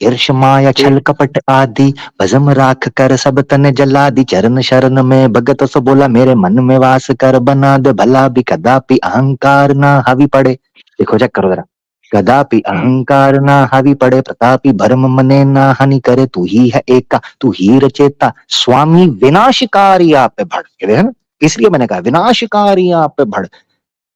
ईर्ष माया छल ठीक। कपट आदि भजम राख कर सब तन जला दी। चरण शरण में भगत सो बोला मेरे मन में वास कर बना दे भला भी कदापि अहंकार ना हावी पड़े। देखो चेक करो जरा, कदापि अहंकार ना हावी पड़े प्रतापी भरम मने ना हानि करे तू ही है एका तू ही रचेता स्वामी विनाशकारी आप पे भड़, ये देखो ना, इसलिए मैंने कहा विनाशकारी आप पे भड़।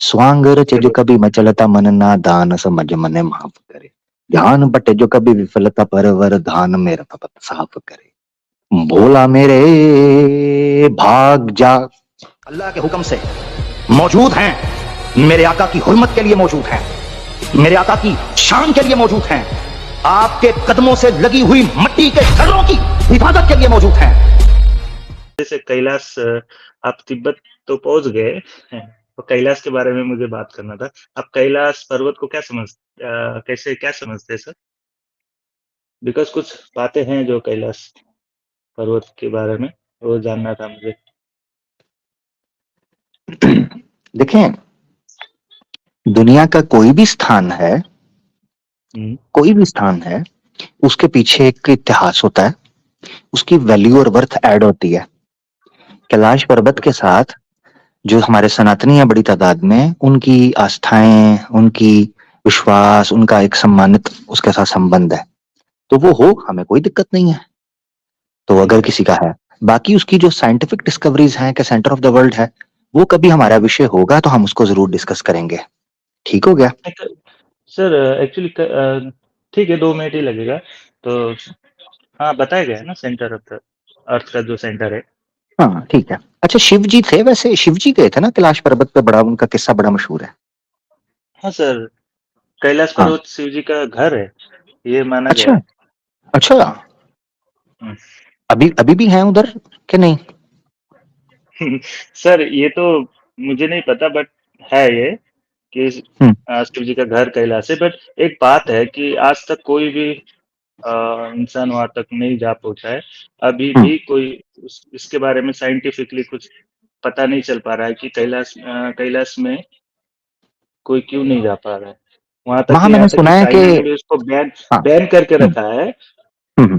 स्वांग रचे जो कभी मचलता मन ना दान समझ मने माफ करे। ध्यान बटे जो कभी विफलता परवर धान मेरा तपत साफ करे। भोला मेरे भाग जा। अल्लाह के हुक्म से मौजूद हैं, मेरे आका की हुर्मत के लिए मौजूद हैं, मेरे आका की शान के लिए मौजूद हैं, आपके कदमों से लगी हुई मट्टी के घरों की हिफाजत के लिए मौजूद हैं। जैसे कैलाश, आप तिब्बत तो पहुंच गए, तो कैलाश के बारे में मुझे बात करना था। आप कैलाश पर्वत को कैसे क्या समझते हैं सर? बिकॉज कुछ बातें हैं जो कैलाश पर्वत के बारे में वो जानना था मुझे। देखें, दुनिया का कोई भी स्थान है, कोई भी स्थान है, उसके पीछे एक इतिहास होता है, उसकी वैल्यू और वर्थ ऐड होती है। कैलाश पर्वत के साथ जो हमारे सनातनी है बड़ी तादाद में, उनकी आस्थाएं, उनकी विश्वास, उनका एक सम्मानित उसके साथ संबंध है, तो वो हो, हमें कोई दिक्कत नहीं है। तो अगर किसी का है, बाकी उसकी जो साइंटिफिक डिस्कवरीज हैं कि सेंटर ऑफ द वर्ल्ड है, वो कभी हमारा विषय होगा तो हम उसको जरूर डिस्कस करेंगे। ठीक हो गया? सर एक्चुअली ठीक है, 2 मिनट ही लगेगा। तो हाँ, बताया गया है ना सेंटर ऑफ द अर्थ का जो सेंटर है। हाँ ठीक है। अच्छा, शिव जी थे, वैसे शिव जी गए थे ना कैलाश पर्वत पे, बड़ा उनका किस्सा बड़ा मशहूर है। हाँ सर, कैलाश हाँ। पर्वत शिव जी का घर है, ये माना गया अच्छा। है। अच्छा, हम्म। अभी अभी भी हैं उधर कि नहीं? सर ये तो मुझे नहीं पता, बट है ये कि हम्म शिव जी का घर कैलाश है। बट एक बात है कि आज तक कोई भी इंसान वहां तक नहीं जा पहुंचा है। अभी हम्म। भी कोई इसके बारे में साइंटिफिकली कुछ पता नहीं चल पा रहा है कि कैलाश में कोई क्यों नहीं जा पा रहा है वहां तक। वहां यहाँ मैंने तक कि सुना है कि, साइंस ने भी उसको बैन हाँ, बैन करके हम्म रखा है। हम्म,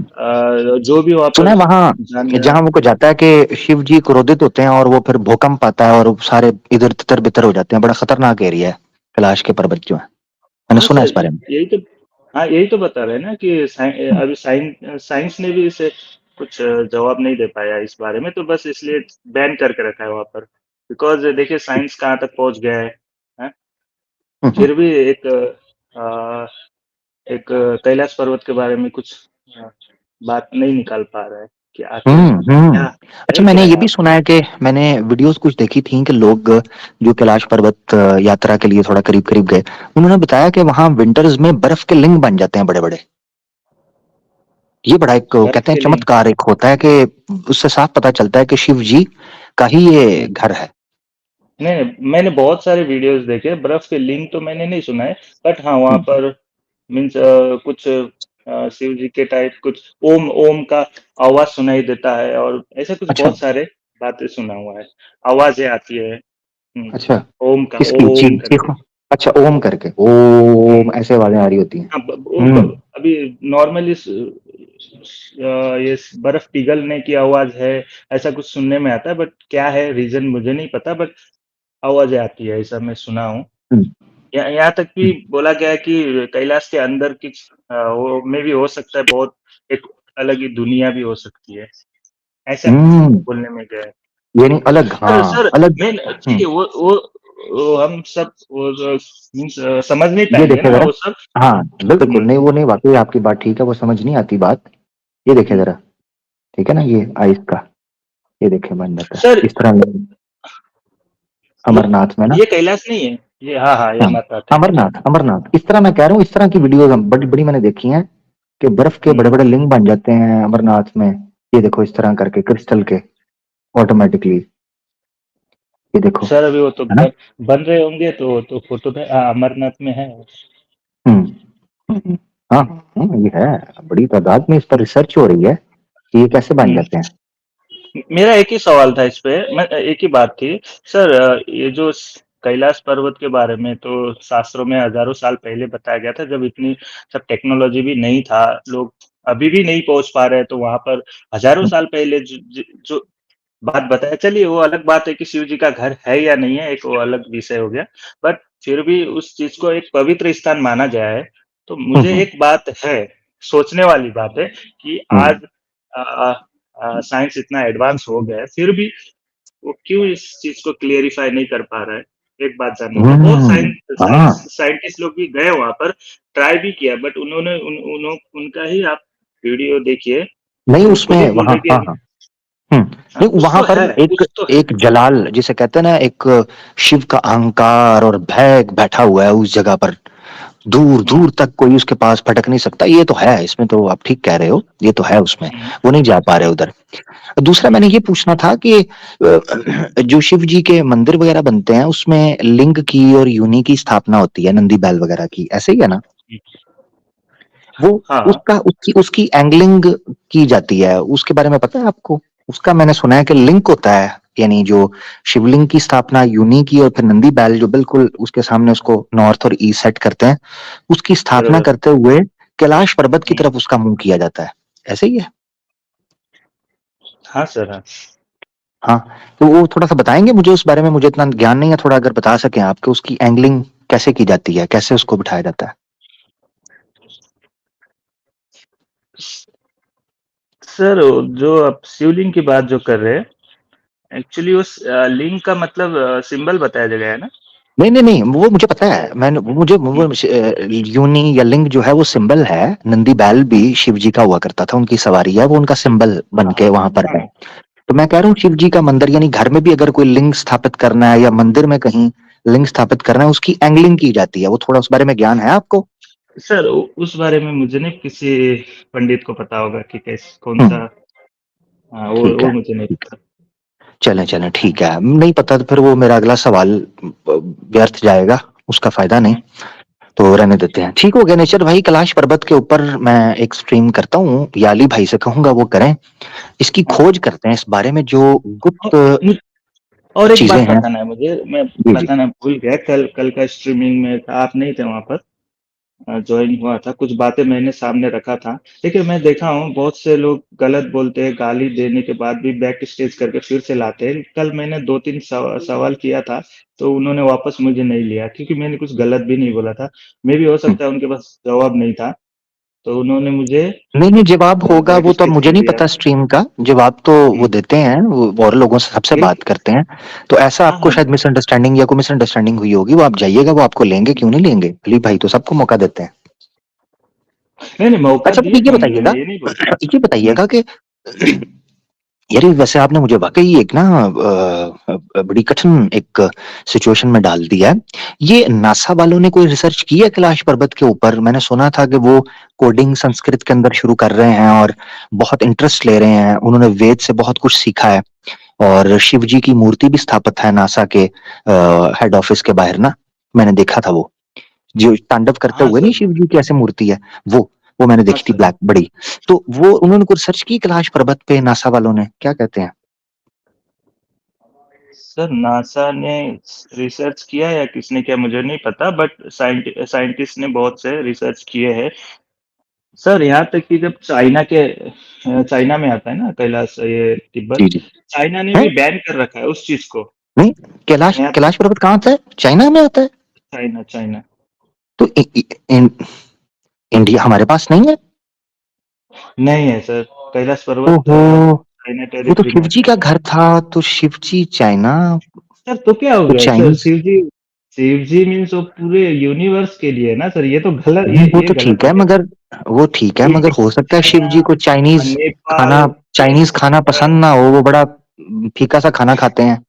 जो भी वहां सुना पर है वहां जान जहां वो को जाता है कि शिव जी क्रोधित होते हैं और वो फिर भूकंप आता है और वो सारे इधर तितर बितर हो जाते हैं। बड़ा खतरनाक एरिया है कैलाश के पर्वत जो है, मैंने हाँ सुना है सर, इस बारे में। यही तो, हाँ यही तो बता रहे हैं ना कि हम्म अभी साइंस ने भी इसे कुछ जवाब नहीं दे पाया इस बारे में, तो बस इसलिए बैन करके रखा है वहां पर। बिकॉज देखिए साइंस कहाँ तक पहुंच गया है, हैं? हम्म फिर भी अ, एक कैलाश पर्वत के बारे में कुछ अ, बात नहीं निकाल पा रहा है कि आखिर क्या अच्छा, है, मैंने क्या ये है भी वहाँ सुना है कि मैंने वीडियोस कुछ देखी थी कि लोग जो कैलाश पर्वत यात्रा के लिए थोड़ा करीब करीब गए, उन्होंने बताया कि वहां विंटर्स में बर्फ के लिंग बन जाते हैं बड़े बड़े। ये बड़ा एक बर्फ कहते हैं के लिए। चमत्कार एक होता है कि उससे साफ पता चलता है कि शिव जी का ही ये घर है। नहीं नहीं, मैंने बहुत सारे वीडियोस देखे, बर्फ के लिंक तो मैंने नहीं सुना है। बट हाँ वहाँ हम्म पर मीन्स कुछ शिव जी के टाइप कुछ ओम ओम का आवाज सुनाई देता है, और ऐसे कुछ अच्छा। बहुत सारे बातें सुना हुआ है, आवाजें आती है। अच्छा, ओम का किसकी ओम करके। चीखो? अच्छा, ओम करके, ओम ऐसे आवाजें आ रही होती हैं। हाँ, हम्म अभी नॉर्मली ये बर्फ पिघलने की आवाज है, ऐसा कुछ सुनने में आता है। बट क्या है रीजन मुझे नहीं पता, बट आवाजें आती है ऐसा मैं सुना हूँ। हम्म यहाँ तक भी हम्म बोला गया है कि कैलाश के अंदर की वो में भी हो सकता है, बहुत एक अलग ही दुनिया भी हो सकती है, ऐसा हम्म, बोलने में गया है। यानी अलग, सर हाँ सर अलग। मैं ठीक हम्म, है, वो हम सब वो मीन्स समझ नहीं ये पाएंगे देखे ना जरा। वो सब। हाँ बिल्कुल, हम्म, नहीं वो नहीं, वाकई आपकी बात ठीक है, वो समझ नहीं आती बात। ये देखे हम्म। जरा, ठीक है ना, ये आइस का, ये देखे बन जाता है सर इस तरह वो अमरनाथ में ना। ये कैलाश नहीं है ये, हाँ हाँ, ये हाँ, अमरनाथ है। अमरनाथ अमरनाथ इस तरह मैं कह रहा हूँ, इस तरह की हम्म, वीडियोस बड़ी बड़ी मैंने देखी हैं कि बर्फ के बड़े हम्म। बड़े लिंग बन जाते हैं अमरनाथ में। ये देखो इस तरह करके क्रिस्टल के, ऑटोमेटिकली, ये देखो, सर अभी वो तो है ना। बन रहे होंगे, तो वो तो फोटो में अमरनाथ में है। हम्म हम्म, हाँ ये है, बड़ी तादाद में इस पर रिसर्च हो रही है कि ये कैसे बन हम्म। जाते हैं। मेरा एक ही सवाल था इस पे, मैं एक ही बात थी। सर ये जो कैलाश पर्वत के बारे में तो शास्त्रों में हज़ारों साल पहले बताया गया था, जब इतनी सब टेक्नोलॉजी भी नहीं था, लोग अभी भी नहीं पहुँच पा रहे हैं, तो वहाँ पर हज़ारों साल पहले जो बात बताया, चलिए वो अलग बात है कि शिव जी का घर है या नहीं है, एक वो अलग विषय हो गया। बट फिर भी उस चीज़ को एक पवित्र स्थान माना गया है। तो मुझे हम्म एक बात है, सोचने वाली बात है कि हम्म आज साइंस इतना एडवांस हो गया है, फिर भी वो क्यों इस चीज़ को क्लेरिफ़ाई नहीं कर पा रहा है? एक बात जाननी थी। बहुत हाँ साइंटिस्ट लोग भी गए वहाँ पर, ट्राई भी किया, बट उन्होंने उनका ही आप वीडियो देखिए, नहीं तो वो खुद ही उसमें बोल वहाँ रहे हाँ कि हाँ हम्म नहीं कुछ वहां तो पर है, एक कुछ तो है। एक जलाल जिसे कहते हैं ना, एक शिव का अहंकार और भय बैठा हुआ है उस जगह पर। दूर हुँ, दूर तक कोई उसके पास भटक नहीं सकता। ये तो है, इसमें तो आप ठीक कह रहे हो, ये तो है उसमें। हुँ, वो नहीं जा पा रहे उधर। दूसरा हुँ। मैंने ये पूछना था कि जो शिव जी के मंदिर वगैरह बनते हैं उसमें लिंग की और योनि की स्थापना होती है, नंदी बैल वगैरह की, ऐसे ही है ना? वो हाँ, उसका उसकी उसकी एंगलिंग की जाती है, उसके बारे में पता है आपको? उसका मैंने सुना है कि लिंक होता है, यानी जो शिवलिंग की स्थापना यूनी की और फिर नंदी बैल जो बिल्कुल उसके सामने उसको नॉर्थ और ईस्ट सेट करते हैं, उसकी स्थापना बरोबर। करते हुए कैलाश पर्वत की हुँ। तरफ उसका मुंह किया जाता है। ऐसे ही है? हाँ सर, हाँ। हाँ, तो वो थोड़ा सा बताएंगे मुझे उस बारे में? मुझे इतना ज्ञान नहीं है, थोड़ा अगर बता सकें आप कि उसकी एंगलिंग कैसे की जाती है, कैसे उसको बिठाया जाता है? सर, जो आप शिवलिंग की बात जो कर रहे हैं, एक्चुअली उस लिंग का मतलब सिंबल बताया गया है ना? नहीं नहीं नहीं, वो मुझे पता है। मैंने वो योनि या लिंग जो है वो सिंबल है। नंदी बैल भी शिव जी का हुआ करता था, उनकी सवारी है, वो उनका सिंबल बन हाँ, के वहां पर है। हाँ। तो मैं कह रहा हूँ शिव जी का मंदिर, यानी घर में भी अगर कोई लिंग स्थापित करना है या मंदिर में कहीं लिंग स्थापित करना है, उसकी एंगलिंग की जाती है। वो थोड़ा उस बारे में ज्ञान है आपको? सर, उ उस बारे में मुझे नहीं, किसी पंडित को पता होगा कि हम्म कौन-सा। हाँ, ठीक वो है, मुझे नहीं ठीक है। पता। चलें चलें, ठीक है। नहीं पता तो फिर वो मेरा अगला सवाल व्यर्थ जाएगा, उसका फायदा नहीं। हुँ, तो रहने देते हैं। ठीक हो गया नेचर भाई, कैलाश पर्वत के ऊपर मैं एक स्ट्रीम करता हूँ, याली भाई से कहूंगा वो करें, इसकी हाँ। खोज करते हैं इस बारे में जो औ गुप्त मु और एक चीजें बात हैं। बताना है मुझे, मैं जी जी। बताना भूल गया, कल कल का स्ट्रीमिंग में था, आप नहीं थे वहाँ पर। जॉइन हुआ था, कुछ बातें मैंने सामने रखा था। देखिए, मैं देखा हूँ बहुत से लोग गलत बोलते हैं, गाली देने के बाद भी बैक स्टेज करके फिर से लाते हैं। कल मैंने 2-3 सवाल किया था, तो उन्होंने वापस मुझे नहीं लिया, क्योंकि मैंने कुछ गलत भी नहीं बोला था। मेबी हो हम्म। सकता है उनके पास जवाब नहीं था, तो उन्होंने मुझे नहीं नहीं, जवाब होगा बैक वो तो अब स्टेज मुझे कर नहीं दिया। पता। स्ट्रीम का जवाब तो वो हुँ, देते हैं, वो और लोगों से सबसे बात बिल्कुल। करते हैं। तो ऐसा हाँ, आपको हाँ। शायद मिसअंडरस्टैंडिंग या कोई मिसअंडरस्टैंडिंग हुई होगी, वो आप जाइएगा, वो आपको लेंगे, क्यों नहीं लेंगे? अली भाई तो सबको मौका देते हैं। नहीं, नहीं, मौका अच्छा दिए मुझे ये थे उन्होंने, मैं बताइएगा, ये नहीं बोल। ये हुँ, बताइएगा कि यार ये वैसे आपने मुझे वाकई एक ना बड़ी कठिन एक सिचुएशन में डाल दिया है। ये नासा वालों ने कोई रिसर्च की है कैलाश पर्वत के ऊपर? मैंने सुना था कि वो कोडिंग संस्कृत के अंदर शुरू कर रहे हैं और बहुत इंटरेस्ट ले रहे हैं। उन्होंने वेद से बहुत कुछ सीखा है और शिव जी की मूर्ति भी स्थापित है नासा के हेड ऑफिस के बाहर ना। मैंने देखा था वो जो तांडव करते हाँ हुए, नहीं सर, शिव जी की ऐसे मूर्ति है वो मैंने हाँ देखी थी, सर। ब्लैक बड़ी। तो वो उन्होंने कुछ सर्च की कैलाश पर्वत पे नासा वालों ने, क्या कहते हैं? सर, नासा ने रिसर्च किया या किसने किया मुझे नहीं पता, बट साइंटिस्ट ने बहुत से रिसर्च किए हैं। सर, यहाँ तक कि जब चाइना में आता है ना कैलाश, ये जी तिब्बत, जी। चाइना ने है? भी बैन कर रखा है उस चीज़ को। नहीं, कैलाश यहाँ तक कैलाश पर्वत कहाँ आता है? चाइना में आता है? चाइना चाइना तो इंडिया हमारे पास नहीं है? नहीं है सर, कैलाश पर्वत ओहो, चाइना वो तो टेरिटरी में शिव जी आता है। का घर था। तो शिव जी चाइना, सर, तो क्या हो तो गया सर, चाइनीज। शिव जी मीन्स वो पूरे यूनिवर्स के लिए है ना सर, ये तो गलत, नहीं वो ये तो गलत ठीक हो है, गया। मगर वो ठीक है, मगर हो सकता है शिव चाइना, जी को चाइनीज नेपाल, खाना चाइनीज खाना पसंद ना हो, वो बड़ा फीका सा खाना खाते हैं।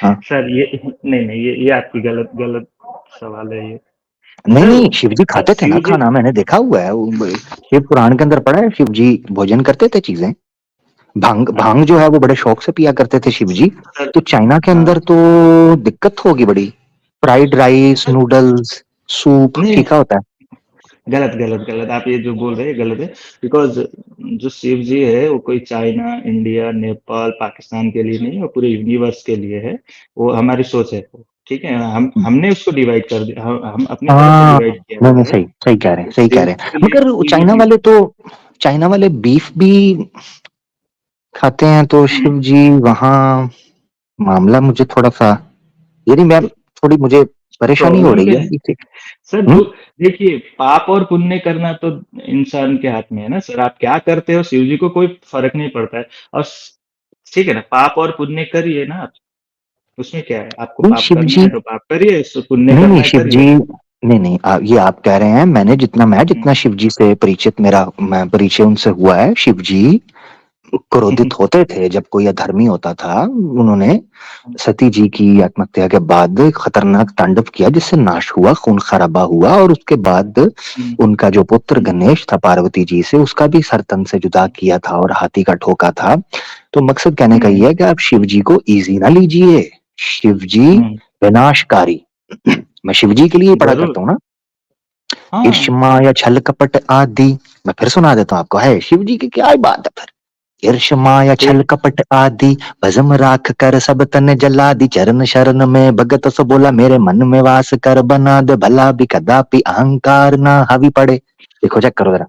हाँ। सर ये नहीं, नहीं, ये आपकी गलत गलत सवाल है ये। नहीं सर, नहीं, शिव जी खाते थे ना शिव जी। खाना, मैंने देखा हुआ है शिव पुराण के अंदर पढ़ा है, शिव जी भोजन करते थे चीजें। भांग हाँ, भांग जो है वो बड़े शौक से पिया करते थे शिव जी। सर। तो चाइना के हाँ, अंदर तो दिक्कत होगी बड़ी। Fried rice, sir. Noodles, soup नहीं, फीका होता है। गलत, गलत, गलत, आप ये जो बोल रहे हैं गलत है। बिकॉज़ जो शिव जी है वो कोई चाइना, इंडिया, नेपाल, पाकिस्तान के लिए नहीं है, वो पूरे यूनिवर्स के लिए है। वो हमारी सोच है, ठीक है? हमने उसको डिवाइड कर दिया, हम अपनी तरफ से हाँ, डिवाइड किया नहीं, हुआ नहीं, है। सही सही कह रहे हैं, सही कह रहे हैं। बेसिकली मगर शिव जी। चाइना वाले बीफ भी खाते हैं, तो हुँ। शिव जी वहाँ मामला मुझे थोड़ा-सा यानी मैं थोड़ी मुझे परेशानी हो प्रॉब्लम रही क्या है है? पीछे। सर हुँ? जो देखिए, पाप और पुण्य करना तो इंसान के हाथ में है ना सर, आप क्या करते हो शिव जी को कोई फ़र्क नहीं पड़ता है। और स ठीक है ना, पाप और पुण्य करिए ना आप, उसमें क्या है? आपको नहीं पाप शिव करना जी है तो पाप करिए, पुण्य नहीं, नहीं करना है शिव जी करिए। नहीं, नहीं ये आप कह रहे हैं मैं हुँ। जितना शिव जी से परिचित मेरा मैं परिचय उनसे हुआ है, शिव जी क्रोधित होते थे जब कोई अधर्मी होता था। उन्होंने सती जी की आत्महत्या के बाद खतरनाक तांडव किया जिससे नाश हुआ, खून खराबा हुआ और उसके बाद हुँ, उनका जो पुत्र हुँ, गणेश था पार्वती जी से उसका भी सर तन से जुदा हुँ, किया था और हाथी का ठोका था। तो मकसद कहने का हुँ, ये है कि आप शिव जी को इजी ना लीजिए। शिव जी हुँ, विनाशकारी मैं शिव जी के लिए ही पढ़ा ज़रूर। करता हूँ ना। हाँ, ईर्ष्मा या छल कपट आदि मैं फिर सुना देता हूँ आपको। है शिव जी की क्या ही बात है फिर। ईर्ष माया छल ठीक। कपट आदि भस्म राख कर सब तन जला दी चरण शरण में भगत सो बोला मेरे मन में वास कर बना दे भला भी कदापि अहंकार ना हावी पड़े। देखो चेक करो जरा।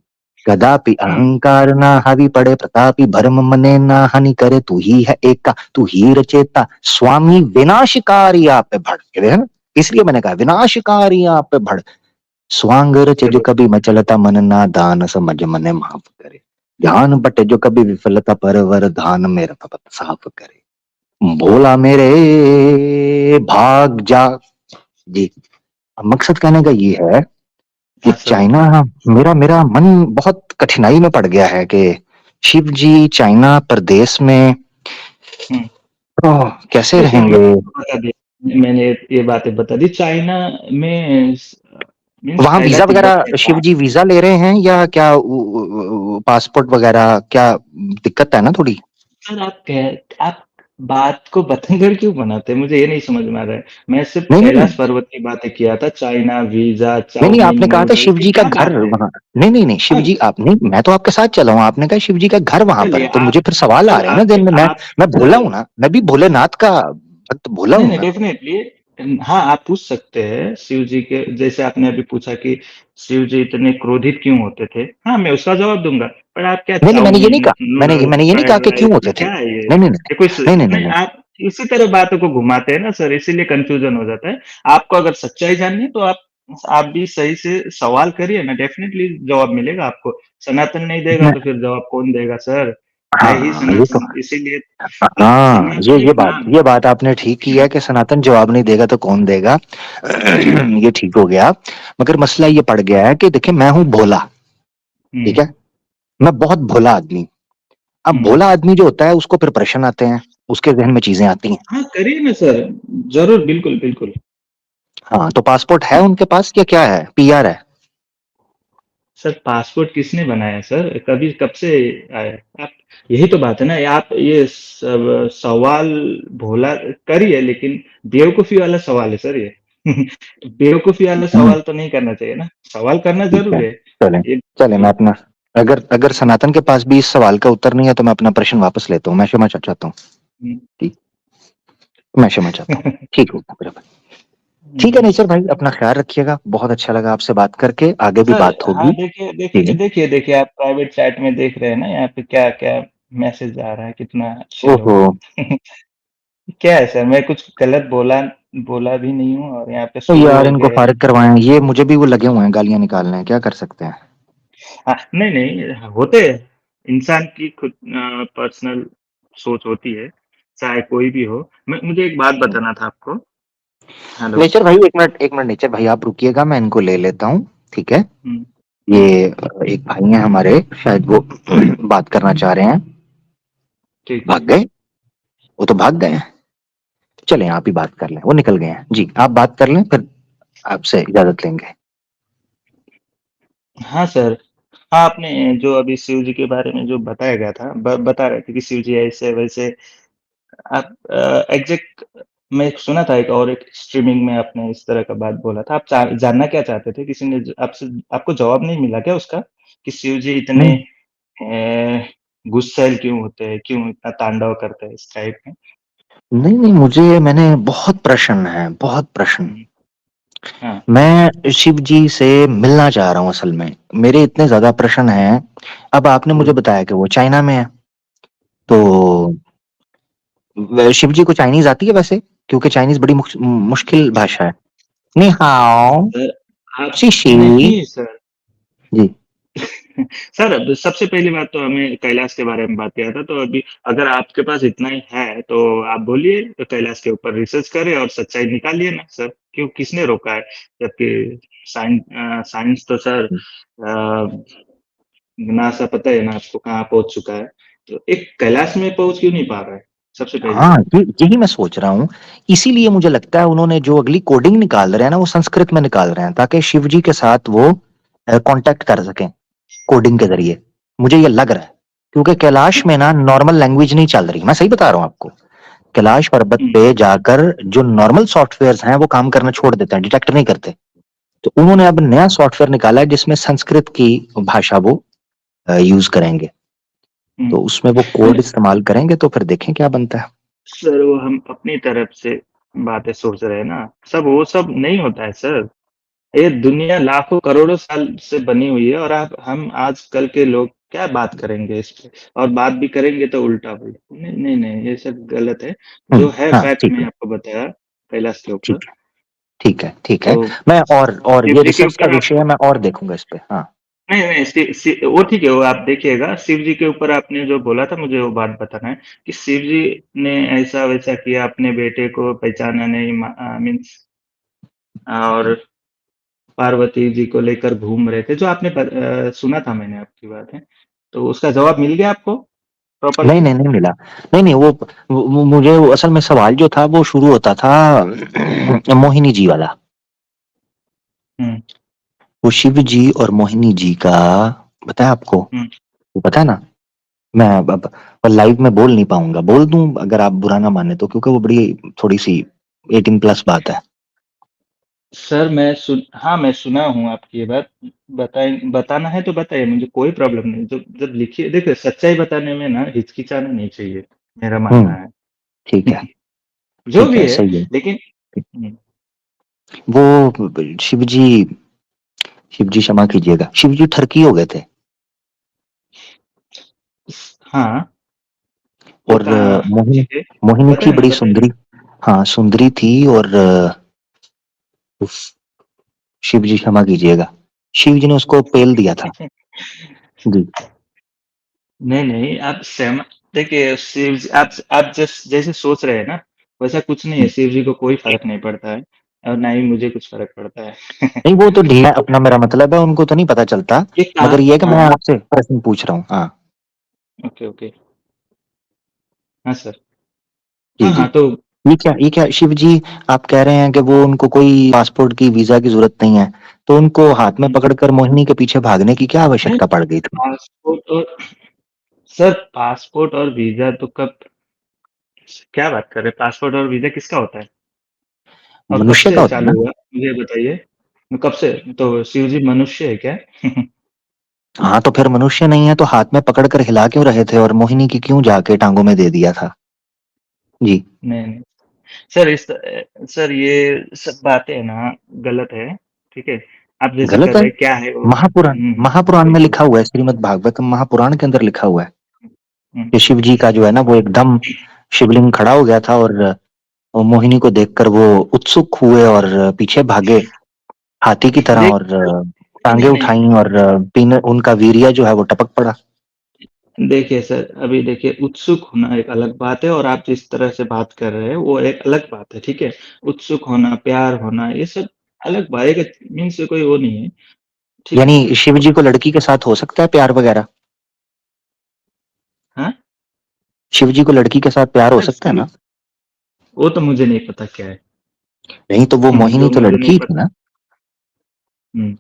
कदापि हुँ, अहंकार ना हावी पड़े प्रतापी भरम मने ना हानि करे तू ही है एका तू ही रचेता स्वामी विनाशकारी आप पे भड़ ये देखा ना? इसलिए मैंने कहा विनाशकारी आप पे भड़ स्वांग रचे जो चलो। कभी मचलता मन ना दान समझ मने माफ करे ध्यान बटे जो कभी विफलता पर वर धान मेरा पत साफ करे भोला मेरे भाग जा। जी अब मकसद कहने का ये है कि हाँ सर। चाइना मेरा मेरा मन बहुत कठिनाई में पड़ गया है कि शिव जी चाइना प्रदेश में हुँ। कैसे नहीं सर, रहेंगे। मैंने ये बातें बता दी। चाइना में मीन्स वहां पहला वीजा तिब्बत वगैरह के शिव पास। जी वीजा ले रहे हैं या क्या पासपोर्ट वगैरह क्या दिक्कत है ना थोड़ी। सर आप बात को बतंगड़ क्यों बनाते हैं? मुझे ये नहीं समझ में आ रहा है। मैं सिर्फ़ नहीं नहीं कैलाश पर्वत की बातें किया था, चाइना, वीज़ा, नहीं नहीं चाउमीन, आपने कहा था नूडल्स शिव ये जी का क्या घर बात है? वहां। नहीं नहीं नहीं शिव हाँ, जी आप नहीं मैं तो आपके साथ चला हूँ आपने कहा शिव जी का घर वहां पर चलिए है तो आप मुझे फिर सवाल आ सर रहे हैं ना आपके दिन में आप मैं भोला सर हूं ना मैं भी भोलेनाथ का भक्त भोला नहीं, हूं नहीं मैं। डेफ़िनेटली हाँ, आप पूछ सकते हैं शिव जी के, जैसे आपने अभी पूछा कि शिव जी इतने क्रोधित क्यों होते थे? हाँ, मैं उसका जवाब दूँगा। पर आप क्या नहीं नहीं मैंने ये नहीं चाउमीन, कहा नूडल्स, मैंने ये नहीं कहा फ्राइड कि क्यों राइस होते थे क्या है ये? नहीं नहीं ये कोई नहीं नहीं नहीं नहीं नहीं, नहीं आप इसी तरह बातों को घुमाते हैं ना सर, इसीलिए कन्फ्यूज़न हो जाता है। आपको अगर सच्चाई जाननी है तो आप भी सही से सवाल करिए ना, डेफ़िनेटली जवाब मिलेगा आपको। सनातन नहीं देगा मैं तो फिर जवाब कौन देगा सर? है ही हाँ ये तो सनातन, इसीलिए आप हाँ सनातन एक नाम ये बात आपने ठीक की है कि सनातन जवाब नहीं देगा तो कौन देगा। ये ठीक हो गया। मगर मसला ये पड़ गया है कि देखिए मैं हूं भोला। हुँ, ठीक है मैं बहुत भोला आदमी। अब हुँ। भोला आदमी जो होता है उसको फिर प्रश्न आते हैं उसके जहन में चीजें आती हैं। हाँ, करिए ना सर, ज़रूर, बिल्कुल, बिल्कुल। हाँ तो पासपोर्ट है उनके पास या क्या है पीआर है। सर पासपोर्ट किसने बनाया है सर? कभी कब से आया है? आप यही तो बात है ना, आप ये सब सवाल भोला करिए, लेकिन बेवकूफ़ी वाला सवाल है सर ये। बेवकूफ़ी वाला हम्म, सवाल तो नहीं करना चाहिए ना, सवाल करना ठीक है ज़रूर है। चले ये चले मैं तो अपना अगर अगर सनातन के पास भी इस सवाल का उत्तर नहीं है तो मैं अपना प्रश्न वापस लेता हूँ मैं क्षमा चाहता हूँ। हुँ। ठीक मैं क्षमा चाहता हूँ ठीक होगा मेरा भाई। ठीक है हुँ। नेचर भाई अपना ख्याल रखिएगा बहुत अच्छा लगा आपसे बात करके आगे भी सर बात हाँ, होगी। देखिए जी देखिए जी देखिए देखिए आप प्राइवेट चैट में देख रहे हैं ना, यहाँ पे क्या-क्या मैसेज आ रहा है, कितना अच्छे ओहो लोग हैं। क्या है सर, मैं कुछ गलत बोला भी नहीं हूँ और यहाँ पे तो 16 यार लोग इनको हैं। फारिग करवाएं ये मुझे भी वो लगे हुए हैं गालियां निकालने क्या कर सकते हैं। हाँ, नहीं, नहीं होते हैं। इंसान की खुद पर्सनल सोच होती है, चाहे कोई भी हो। मुझे एक बात बताना था आपको। हेलो। नेचर भाई एक मिनट नेचर भाई आप रुकिएगा मैं इनको ले लेता हूँ। ठीक है हुँ, ये हुँ, एक भाई हैं हमारे शायद वो बात करना चाह रहे हैं। ठीक है। भाग गए वो तो भाग गए हैं। चलें आप ही बात कर लें वो निकल गए हैं जी आप बात कर लें फिर आपसे इजाजत लेंगे। हाँ सर, हाँ, आपने जो अभी शिव जी के बारे में जो बताया गया था, बता रहे थे कि शिव जी ऐसे-वैसे। आप एग्ज़ैक्ट मैं सुना था, एक स्ट्रीमिंग में आपने इस तरह का बात बोला था। आप जानना क्या चाहते थे? किसी ने ज आपसे आपको जवाब नहीं मिला क्या उसका? कि शिव जी इतने नहीं गुस्सैल क्यों होते हैं? क्यों इतना तांडव करते हैं इस टाइप में? नहीं नहीं, मैंने बहुत प्रश्न है, बहुत प्रश्न। हम्म, हाँ। मैं शिव जी से मिलना चाह रहा हूँ असल में। मेरे इतने ज्यादा प्रश्न हैं। अब आपने मुझे हम्म, बताया कि वो चाइना में है, तो हम्म। शिव जी को चाइनीज आती है वैसे? क्योंकि चाइनीज बड़ी मुश्किल भाषा है। नि हाओ, सर आप शिशी। नहीं सर। जी। सर अब सबसे पहली बात तो हमें कैलाश के बारे में बात किया था, तो अभी अगर आपके पास इतना ही है तो आप बोलिए, तो कैलाश के ऊपर रिसर्च करें और सच्चाई निकालिए ना सर। क्यों, किसने रोका है? जबकि साइंस तो सर नासा पता है ना आपको कहाँ पहुंच चुका है, तो एक कैलाश में पहुंच क्यों नहीं पा रहा है? सबसे पहली हाँ, बात। यही मैं सोच रहा हूँ। इसीलिए मुझे लगता है उन्होंने जो अगली कोडिंग निकाल रहे हैं ना, वो संस्कृत में निकाल रहे हैं, ताकि शिव जी के साथ वो कांटेक्ट कर सकें कोडिंग के जरिए। मुझे ये लग रहा है, क्योंकि कैलाश में ना नॉर्मल लैंग्वेज नहीं चल रही। मैं सही बता रहा हूँ आपको। कैलाश पर्वत हम्म, पे जाकर जो नॉर्मल सॉफ्टवेयर हैं वो काम करना छोड़ देते हैं, डिटेक्ट नहीं करते। तो उन्होंने अब नया सॉफ्टवेयर निकाला है जिसमें संस्कृत की भाषा वो यूज करेंगे। हम्म। तो उसमें वो कोड नहीं इस्तेमाल करेंगे, तो फिर देखें क्या बनता है। सर, वो हम अपनी तरफ से बातें सोच रहे हैं ना, सब वो सब नहीं होता है सर। ये दुनिया लाखों करोड़ों साल से बनी हुई है, और आप हम आजकल के लोग क्या बात करेंगे इस पे? और बात भी करेंगे तो उल्टा पुल्टा। नहीं नहीं नहीं, ये सब गलत है। जो है हाँ फैक्ट ठीक मैं है, आपको बताया कैलाश के ऊपर। ठीक है, ठीक है, ठीक तो है। मैं और शिव ये जी के रिसर्च का ऊपर आप, विषय है, मैं और देखूंगा इस पे। हाँ। नहीं नहीं वो ठीक है, वो आप देखिएगा। शिव जी के ऊपर आपने जो बोला था, मुझे वो बात बताना है कि शिव जी ने ऐसा वैसा किया, अपने बेटे को पहचाना नहीं, मीन्स, और पार्वती जी को लेकर घूम रहे थे, जो आपने सुना था मैंने आपकी बात है। तो उसका जवाब मिल गया आपको नहीं प्रॉपरली? नहीं, नहीं मिला। नहीं नहीं, मुझे वो असल में सवाल जो था वो शुरू होता था मोहिनी जी वाला। हुँ, वो शिव जी और मोहिनी जी का बताया आपको? हुँ। वो पता है ना। मैं अब लाइव में बोल नहीं पाऊंगा, बोल दूं अगर आप बुरा ना माने तो, क्योंकि वो बड़ी थोड़ी सी 18+ बात है। सर हाँ, मैं सुना हूँ आपकी ये बात। बताना है तो बताइए, मुझे कोई प्रॉब्लम नहीं। जब जब लिखिए, देखिए सच्चाई बताने में ना हिचकिचाना नहीं चाहिए, मेरा मानना हम्म। है। ठीक है, जो ठीक भी है, है, सही है। लेकिन हुँ, वो शिव जी, शिव जी क्षमा कीजिएगा, शिव जी ठरकी हो गए थे। हाँ, वो और कहाँ मोहिनी, जी, मोहिनी थी बताइए ना, बड़ी बताइए। सुंदरी। हाँ, सुंदरी थी। और उफ, शिव जी क्षमा कीजिएगा, शिव जी ने उसको पेल दिया था। जी। नहीं, नहीं, आप सहमत, देखिए शिव जी, आप जैसे सोच रहे हैं ना, वैसा कुछ नहीं है। शिव जी को कोई फ़र्क नहीं पड़ता है, और ना ही मुझे कुछ फ़र्क पड़ता है। नहीं, वो तो ढीला है अपना, मेरा मतलब है उनको तो नहीं पता चलता। ये कहा, मगर ये है कि मैं हाँ, आपसे प्रश्न पूछ रहा हूँ। हाँ। Okay, okay. हाँ, सर। जी हाँ, जी। हाँ, तो ये क्या शिव जी, आप कह रहे हैं कि वो उनको कोई पासपोर्ट की वीजा की जरूरत नहीं है, तो उनको हाथ में पकड़कर मोहिनी के पीछे भागने की क्या नहीं, आवश्यकता पड़ गई थी? पासपोर्ट और सर, पासपोर्ट और वीज़ा तो कब, क्या बात कर रहे हैं? पासपोर्ट और वीज़ा किसका होता है? और कब मनुष्य का से होता है चालू ना। हुआ? मुझे बताइए। कब से? तो शिव जी मनुष्य है क्या? हाँ, तो फिर मनुष्य नहीं है तो हाथ में पकड़कर हिला क्यों रहे थे, और मोहिनी की क्यों जाके टांगों में दे दिया था? जी। नहीं, नहीं। सर सर, ये सब बातें ना गलत है, ठीक है? आप जैसे गलत कर है। रहे हैं, क्या है वो? महापुराण, महापुराण में बिल्कुल। लिखा हुआ है, श्रीमद् भागवतम महापुराण के अंदर लिखा हुआ है हुँ, कि शिव जी का जो है ना वो एकदम शिवलिंग खड़ा हो गया था, और मोहिनी को देखकर वो उत्सुक हुए और पीछे भागे हाथी की तरह, देख और नहीं, टांगे नहीं, नहीं। उठाई, और पीने उनका वीर्य जो है वो टपक पड़ा। देखिए सर, अभी देखिए, उत्सुक होना एक अलग बात है, और आप जिस तरह से बात कर रहे हैं वो एक अलग बात है, ठीक है? उत्सुक होना, प्यार होना, ये सब अलग बात है, मीन्स कोई वो नहीं है, ठीक है? यानी शिव जी को लड़की के साथ हो सकता है प्यार वगैरह? हाँ? शिव जी को लड़की के साथ प्यार हो सर सकता है ना? वो तो मुझे नहीं पता क्या है। नहीं तो वो मोहिनी जो तो मुझे लड़की नहीं ही थी पता। ना। हुँ,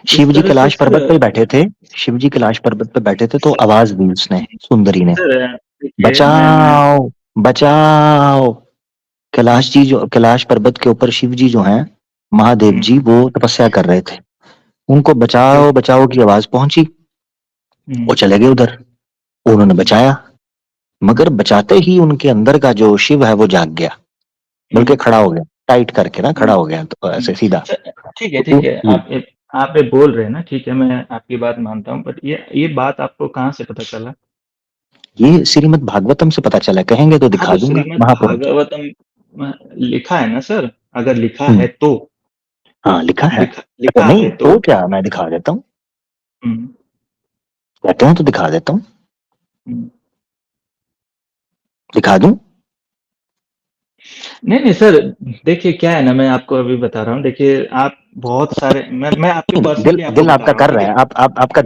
शिव जिस जी तरह से कैलाश पर्वत पे सर, बैठे थे। शिव जी कैलाश पर्वत पे बैठे थे तो आवाज दी उसने, सुंदरी ने, सर देखिए, मैं बचाओ, बचाओ। कैलाश पर्वत के ऊपर शिव जी जो हैं, महादेव हुँ, जी, वो तपस्या कर रहे थे। उनको ओके, बचाओ बचाओ की आवाज पहुंची। वो हुँ, चले गए उधर, उन्होंने हुँ, बचाया। मगर बचाते ही उनके अंदर का जो शिव है वो जाग गया, बल्कि खड़ा हो गया, टाइट करके ना खड़ा हो गया, तो ऐसे सीधा। ठीक है, तो ठीक है। आप ये बोल रहे हैं ना, ठीक है, मैं आपकी बात मानता हूँ, बट ये बात आपको कहाँ से पता चला? ये श्रीमद् भागवतम से पता चला, कहेंगे तो हाँ, दिखा तो दूंगा श्रीमद् महापुरुष। भागवतम लिखा है ना सर? अगर लिखा हम्म, है तो हाँ लिखा है। लिखा अच्छा लिखा नहीं है तो तो क्या, मैं दिखा देता हूँ, हम्म, कहते हैं तो दिखा देता हूँ, हम्म। दिखा दूं। नहीं, नहीं सर, देखिए क्या है ना, मैं आपको अभी बता रहा हूँ, देखिए आप बहुत सारे मैं आपके दिल पर्सनली आपको दिल बता आपका रहा हूँ, कर ठीक रहा है? है, आपका नहीं,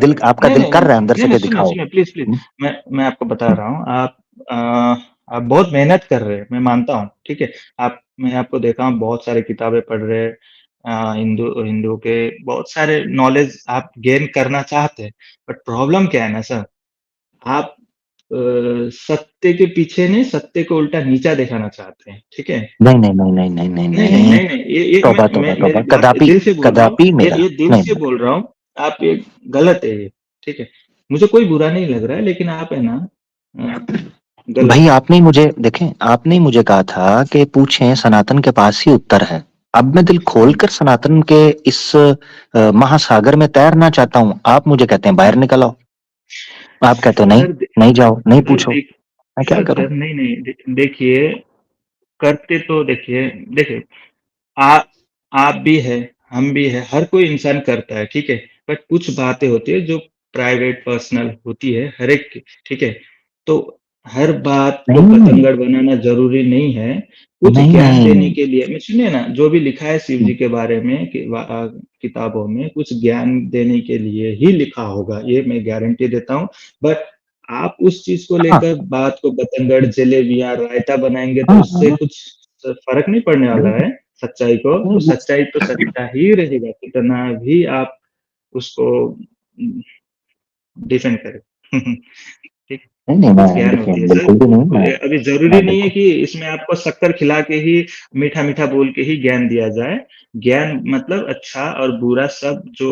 दिल नहीं, कर नहीं, रहा है अंदर नहीं, से नहीं, कि सुनिए, दिखाओ। सुनिए, प्लीज़, प्लीज़, मैं आपको बता रहा हूँ, आप बहुत मेहनत कर रहे हैं, मैं मानता हूँ, ठीक है? मैं आपको देखा हूँ, बहुत सारी किताबें पढ़ रहे हैं, हिंदू हिंदू के बहुत सारे नॉलेज आप गेन करना चाहते हैं, बट प्रॉब्लम क्या है ना सर, आप सत्य के पीछे नहीं, सत्य को उल्टा नीचा दिखाना चाहते हैं, ठीक है? नहीं नहीं नहीं नहीं नहीं नहीं नहीं, नहीं, नहीं, नहीं, नहीं, ये तौबा मैं तौबा मेरी तौबा, बात कदापि दिल से बोल रहा हूँ, कदापि मेरा ये दिल नहीं से नहीं। बोल रहा हूँ, आप ये गलत है ये, ठीक है? मुझे कोई बुरा नहीं लग रहा है, लेकिन आप है ना गलत भाई है। आपने ही मुझे देखें, आपने ही मुझे कहा था कि पूछें, सनातन के पास ही उत्तर है। अब मैं दिल खोलकर सनातन के इस महासागर में तैरना चाहता हूँ, आप मुझे कहते हैं बाहर निकल आओ, आप कहते हो नहीं, सर नहीं जाओ, नहीं सर पूछो, देख मैं क्या सर करूं। सर नहीं, नहीं, देखिए, करते तो देखिए, देखिए, आ आप भी है, हम भी है, हर कोई इंसान करता है, ठीक है? बट कुछ बातें होती है जो प्राइवेट पर्सनल होती है हर एक की, ठीक है? तो हर बात को नहीं बतंगड़ बनाना ज़रूरी नहीं है। कुछ नहीं ज्ञान देने नहीं। के लिए मैं सुनिए ना, जो भी लिखा है शिव जी के बारे में किताबों में कुछ ज्ञान देने के लिए ही लिखा होगा, ये मैं गारंटी देता हूँ। बट आप उस चीज़ को हाँ लेकर बात को बतंगड़, जलेबियाँ, रायता बनाएँगे तो हाँ उससे हाँ, कुछ फ़र्क नहीं पड़ने वाला है। सच्चाई को, तो नहीं सच्चाई तो सच्चा ही रहेगा, कितना भी आप उसको डिफेंड करें। ठीक, नहीं नहीं, कुछ मैं ज्ञान देखिए होती है सर। बिल्कुल भी नहीं, अभी ज़रूरी मैं नहीं है देखो। कि इसमें आपको शक्कर खिला के ही, मीठा-मीठा बोल के ही ज्ञान दिया जाए। ज्ञान मतलब अच्छा और बुरा सब जो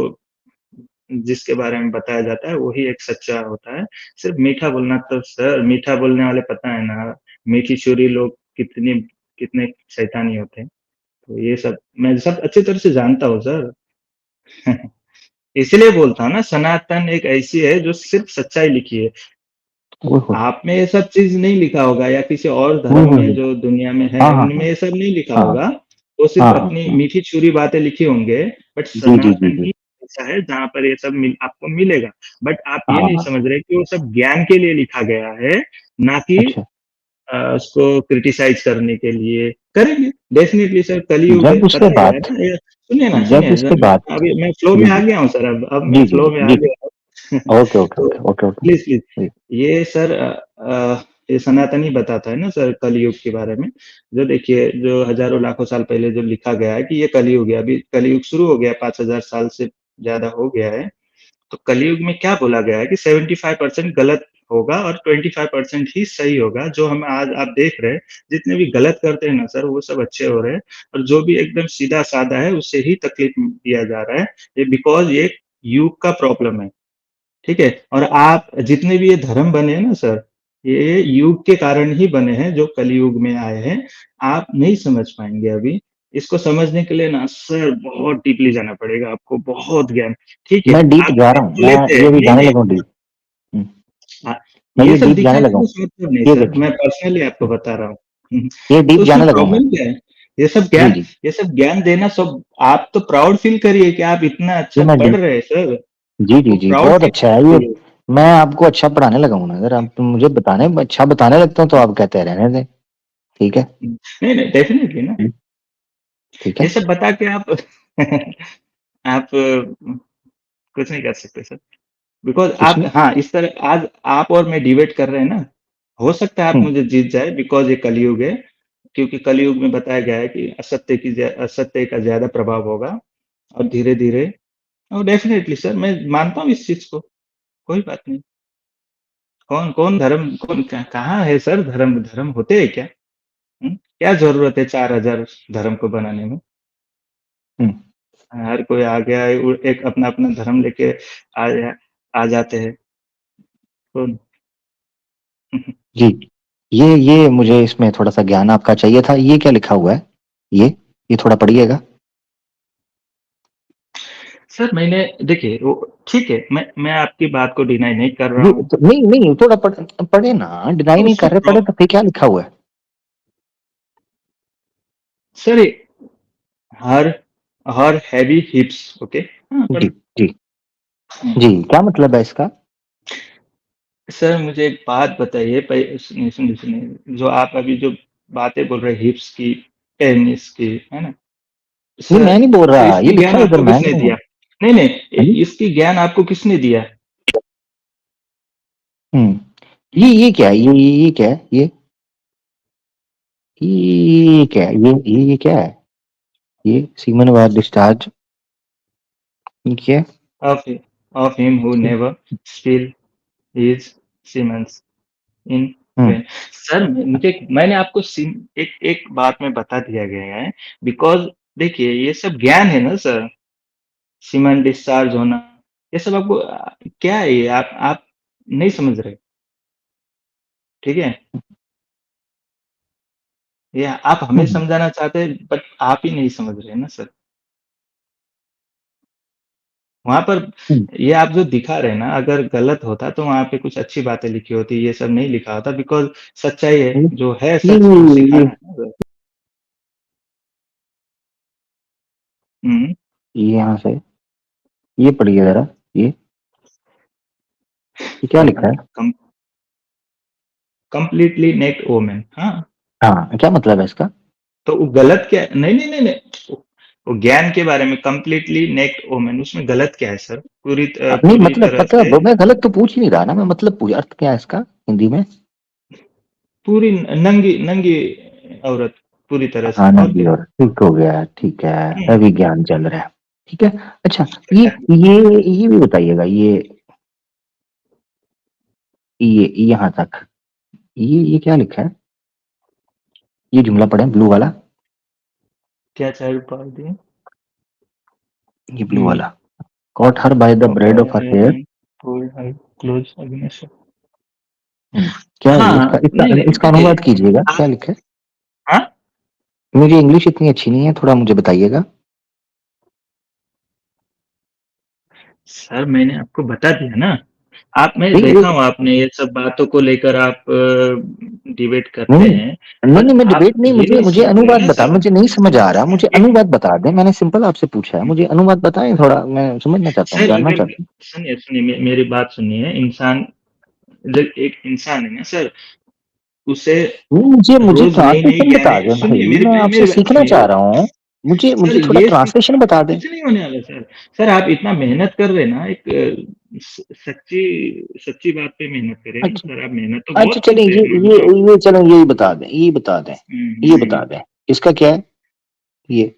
जिसके बारे में बताया जाता है, वही एक सच्चा होता है। सिर्फ़ मीठा बोलना तो सर, मीठा बोलने वाले पता है ना, मीठी छुरी लोग कितने शैतानी होते हैं। तो ये सब मैं सब अच्छी तरह से जानता हूँ सर। इसीलिए बोलता हूँ ना, सनातन एक ऐसी है जो सिर्फ सच्चाई लिखी है। ओहो, आप में ये सब चीज़ नहीं लिखा होगा, या किसी और हम्म, धर्म हम्म, में हम्म, जो दुनिया में है, हाँ हाँ उनमें ये सब नहीं लिखा हाँ होगा। वो हाँ सिर्फ हाँ अपनी हाँ, मीठी छुरी बातें लिखे होंगे, बट जी जी जी सनातन जी, ही ऐसा है जहाँ पर ये सब आपको मिलेगा। बट आप हाँ ये नहीं हाँ, समझ रहे कि वो सब ज्ञान के लिए लिखा गया है, ना कि अच्छा। उसको क्रिटिसाइज़ करने के लिए। करेंगे, डेफ़िनिटली सर, कलयुग है, जब उसके पता ही है बाद, ना? ये सुनिए ना, जब सुनिए, उसके मैं बाद, अभी मैं फ्लो जी में आ जी गया हूँ सर, अब मैं जी जी फ्लो जी में आ जी जी, गया हूँ। ओके ओके तो okay okay okay, please, please, जी ये सर ये सनातन ही बताता है ना सर कलयुग के बारे में। जो देखिए, जो हज़ारों लाखों साल पहले जो लिखा गया है कि ये कलयुग है, अभी कलयुग शुरू हो गया, 5000 साल से ज़्यादा हो गया है। तो कलयुग में क्या बोला गया है कि 75% गलत होगा और 25% ही सही होगा। जो हम आज आप देख रहे हैं, जितने भी गलत करते हैं ना सर, वो सब अच्छे हो रहे हैं, और जो भी एकदम सीधा-साधा है, उसे ही तकलीफ दिया जा रहा है। ये बिकॉज़ ये युग का प्रॉब्लम है, ठीक है? और आप जितने भी ये धर्म बने हैं ना सर, ये युग के कारण ही बने हैं, जो कलयुग में आए हैं। आप नहीं समझ पाएँगे अभी। इसको समझने के लिए ना सर बहुत डीपली जाना पड़ेगा आपको, बहुत ज्ञान। ठीक है, मैं डीप आप जा रहा सीख हूँ, तो मैं लेते हैं, ये भी नहीं, जाने नहीं, लगा हूँ डीप। हाँ, मैं ये ये सब डीप जाने दिखाने लगा का हूँ, मतलब नहीं ये सर, देखिए। मैं पर्सनली आपको बता रहा हूँ। हुँ, ये तो डीप उसमें जाने लगा हूँ मैं। प्रॉब्लम क्या है? ये सब जी ज्ञान जी, ये सब ज्ञान देना सब, आप तो प्राउड फ़ील करिए कि आप इतना ये अच्छा मैं पढ़ रहे हैं सर, जी जी आपको जी, प्राउड बहुत फ़ील अच्छा है होना ये। चाहिए। मैं आपको अच्छा पढ़ाने लगा हूँ ना, अगर आप मुझे अच्छा बताने लगता हूँ तो आप कहते हैं रहने दें, ठीक है। नहीं, नहीं, डेफ़िनिटली ना, हम्म, ठीक ये है, सब बता के आप आप कुछ नहीं कर सकते सर। बिकॉज़ कुछ आप, नहीं। हाँ, इस तरह आज आप और मैं डिबेट कर रहे हैं ना, हो सकता है आप हम्म, मुझे जीत जाए, बिकॉज़ ये कलयुग है। क्योंकि कलयुग में बताया गया है कि असत्य का ज़्यादा प्रभाव होगा, और धीरे-धीरे, और डेफ़िनिटली सर मैं मानता हूँ इस चीज़ को, कोई बात नहीं। कौन कहाँ है सर धर्म? धर्म होते हैं क्या? हुँ? क्या ज़रूरत है 4000 धर्म को बनाने में? हम्म, हर कोई आ गया है, एक अपना-अपना धर्म लेके आ जा आ जाते हैं। कौन? जी ये मुझे इसमें थोड़ा-सा ज्ञान आपका चाहिए था। ये क्या लिखा हुआ है? ये थोड़ा पढ़िएगा। सर मैंने देखिए वो ठीक है, मैं आपकी बात को डिनाई नहीं कर रहा ये हूँ। तो नहीं, थोड़ा पढ़े ना, डिनाई तो नहीं कर सर रहे, पढ़े तो फिर क्या लिखा हुआ है? सर हर हर हैवी हिप्स, ओके। हाँ, जी, जी, हुँ। जी, क्या मतलब है इसका? सर मुझे एक बात बताइए, सुनिए, जो आप अभी जो बातें बोल रहे हैं हिप्स की, टेनिस की, है ना? ये सर, मैं नहीं बोल तो रहा, ये इसकी लिखा ज्ञान है उधर, आपको मैं किसने नहीं हूँ। दिया? नहीं, नहीं, हाँ जी? इसकी ज्ञान आपको किसने दिया? हुँ। हुँ? ये क्या है? ये क्या है? ये क्या है? ये क्या है? ये सीमन वार डिस्चार्ज, ये क्या है? Of of him who never spill his Siemens in hmm, vain। Sir मैंने आपको एक एक बात में बता दिया गया है, बिकॉज़ देखिए ये सब ज्ञान है ना सर, सीमेंट डिस्चार्ज होना, ये सब आपको क्या है ये आप नहीं समझ रहे, ठीक है? ये आप हमें हुँ, समझाना चाहते हैं बट आप ही नहीं समझ रहे हैं ना सर। वहाँ पर हुँ। ये आप जो दिखा रहे हैं ना, अगर गलत होता तो वहाँ पे कुछ अच्छी बातें लिखी होती, ये सब नहीं लिखा होता, बिकॉज़ सच्चाई है, ये जो है ये सच वो ये सिखाना है ना। हुँ, ये यहाँ से, ये पढ़िए ज़रा, ये क्या लिखा है? कम कंप्लीटली नेक्ड वूमेन, हाँ, हाँ, क्या मतलब है इसका? तो वो गलत क्या है? नहीं, नहीं, नहीं, नहीं, वो ज्ञान के बारे में कंप्लीटली नेक्ड वूमेन उसमें गलत क्या है सर? नहीं पूरी मतलब तरह पता है, से मैं गलत तो पूछ ही नहीं रहा ना, मैं मतलब पूछ अर्थ क्या है इसका हिंदी में? पूरी नंगी नंगी औरत पूरी तरह से हाँ, और नंदी क्या? और ठीक हो गया, ठीक है, हुँ, अभी ज्ञान चल रहा है। ठीक है। अच्छा, ये भी बताइएगा, ये यहाँ तक, ये क्या लिखा है? ये जुमला पढ़ें ब्लू वाला, क्या चाइल्ड पाल दी? ये ब्लू हुँ, वाला। Caught her by the braid of her hair. Pull her close Agnes. क्या है ये? हाँ, इसका इसका नहीं, नहीं, इसका देखिए अनुवाद कीजिएगा, आप क्या लिखा है? हाँ? मेरी इंग्लिश इतनी अच्छी नहीं है, थोड़ा मुझे बताइएगा। सर मैंने आपको बता दिया ना, आप मैं नहीं देखा हूँ आपने ये सब बातों को लेकर आप डिबेट करते नहीं हैं, नहीं बट नहीं, मैं आप डिबेट नहीं, ये मुझे नहीं मुझे समझ रहे अनुवाद ना बता, सर। मुझे नहीं समझ आ रहा, मुझे एक अनुवाद बता दें, मैंने सिंपल आपसे पूछा है, मुझे अनुवाद बताएं थोड़ा, मैं समझना चाहता हूँ, सर जानना अगर चाहता हूँ। सुनिए सुनिए मेरी बात सुनिए, इंसान जब एक इंसान है ना सर, उसे मुझे मुझे रोज नई नई ट्रांसलेशन बता ज्ञानी दें भाई, सुनिए मैं आपसे मेरी बात सीखना सुनिए। चाह रहा हूँ, मुझे सर मुझे थोड़ा ये ट्रांसलेशन बता दें। कुछ नहीं होने वाला सर। सर आप इतना मेहनत कर रहे हैं ना, एक सच्ची सच्ची बात पे मेहनत करें ना अच्छा, सर, आप मेहनत तो अच्छा बहुत चलिए, करते हैं, ये मानता हूँ। ये चलो, यही बता दें, ये बता दें, ये बता हम्म। दें, इसका क्या है ये?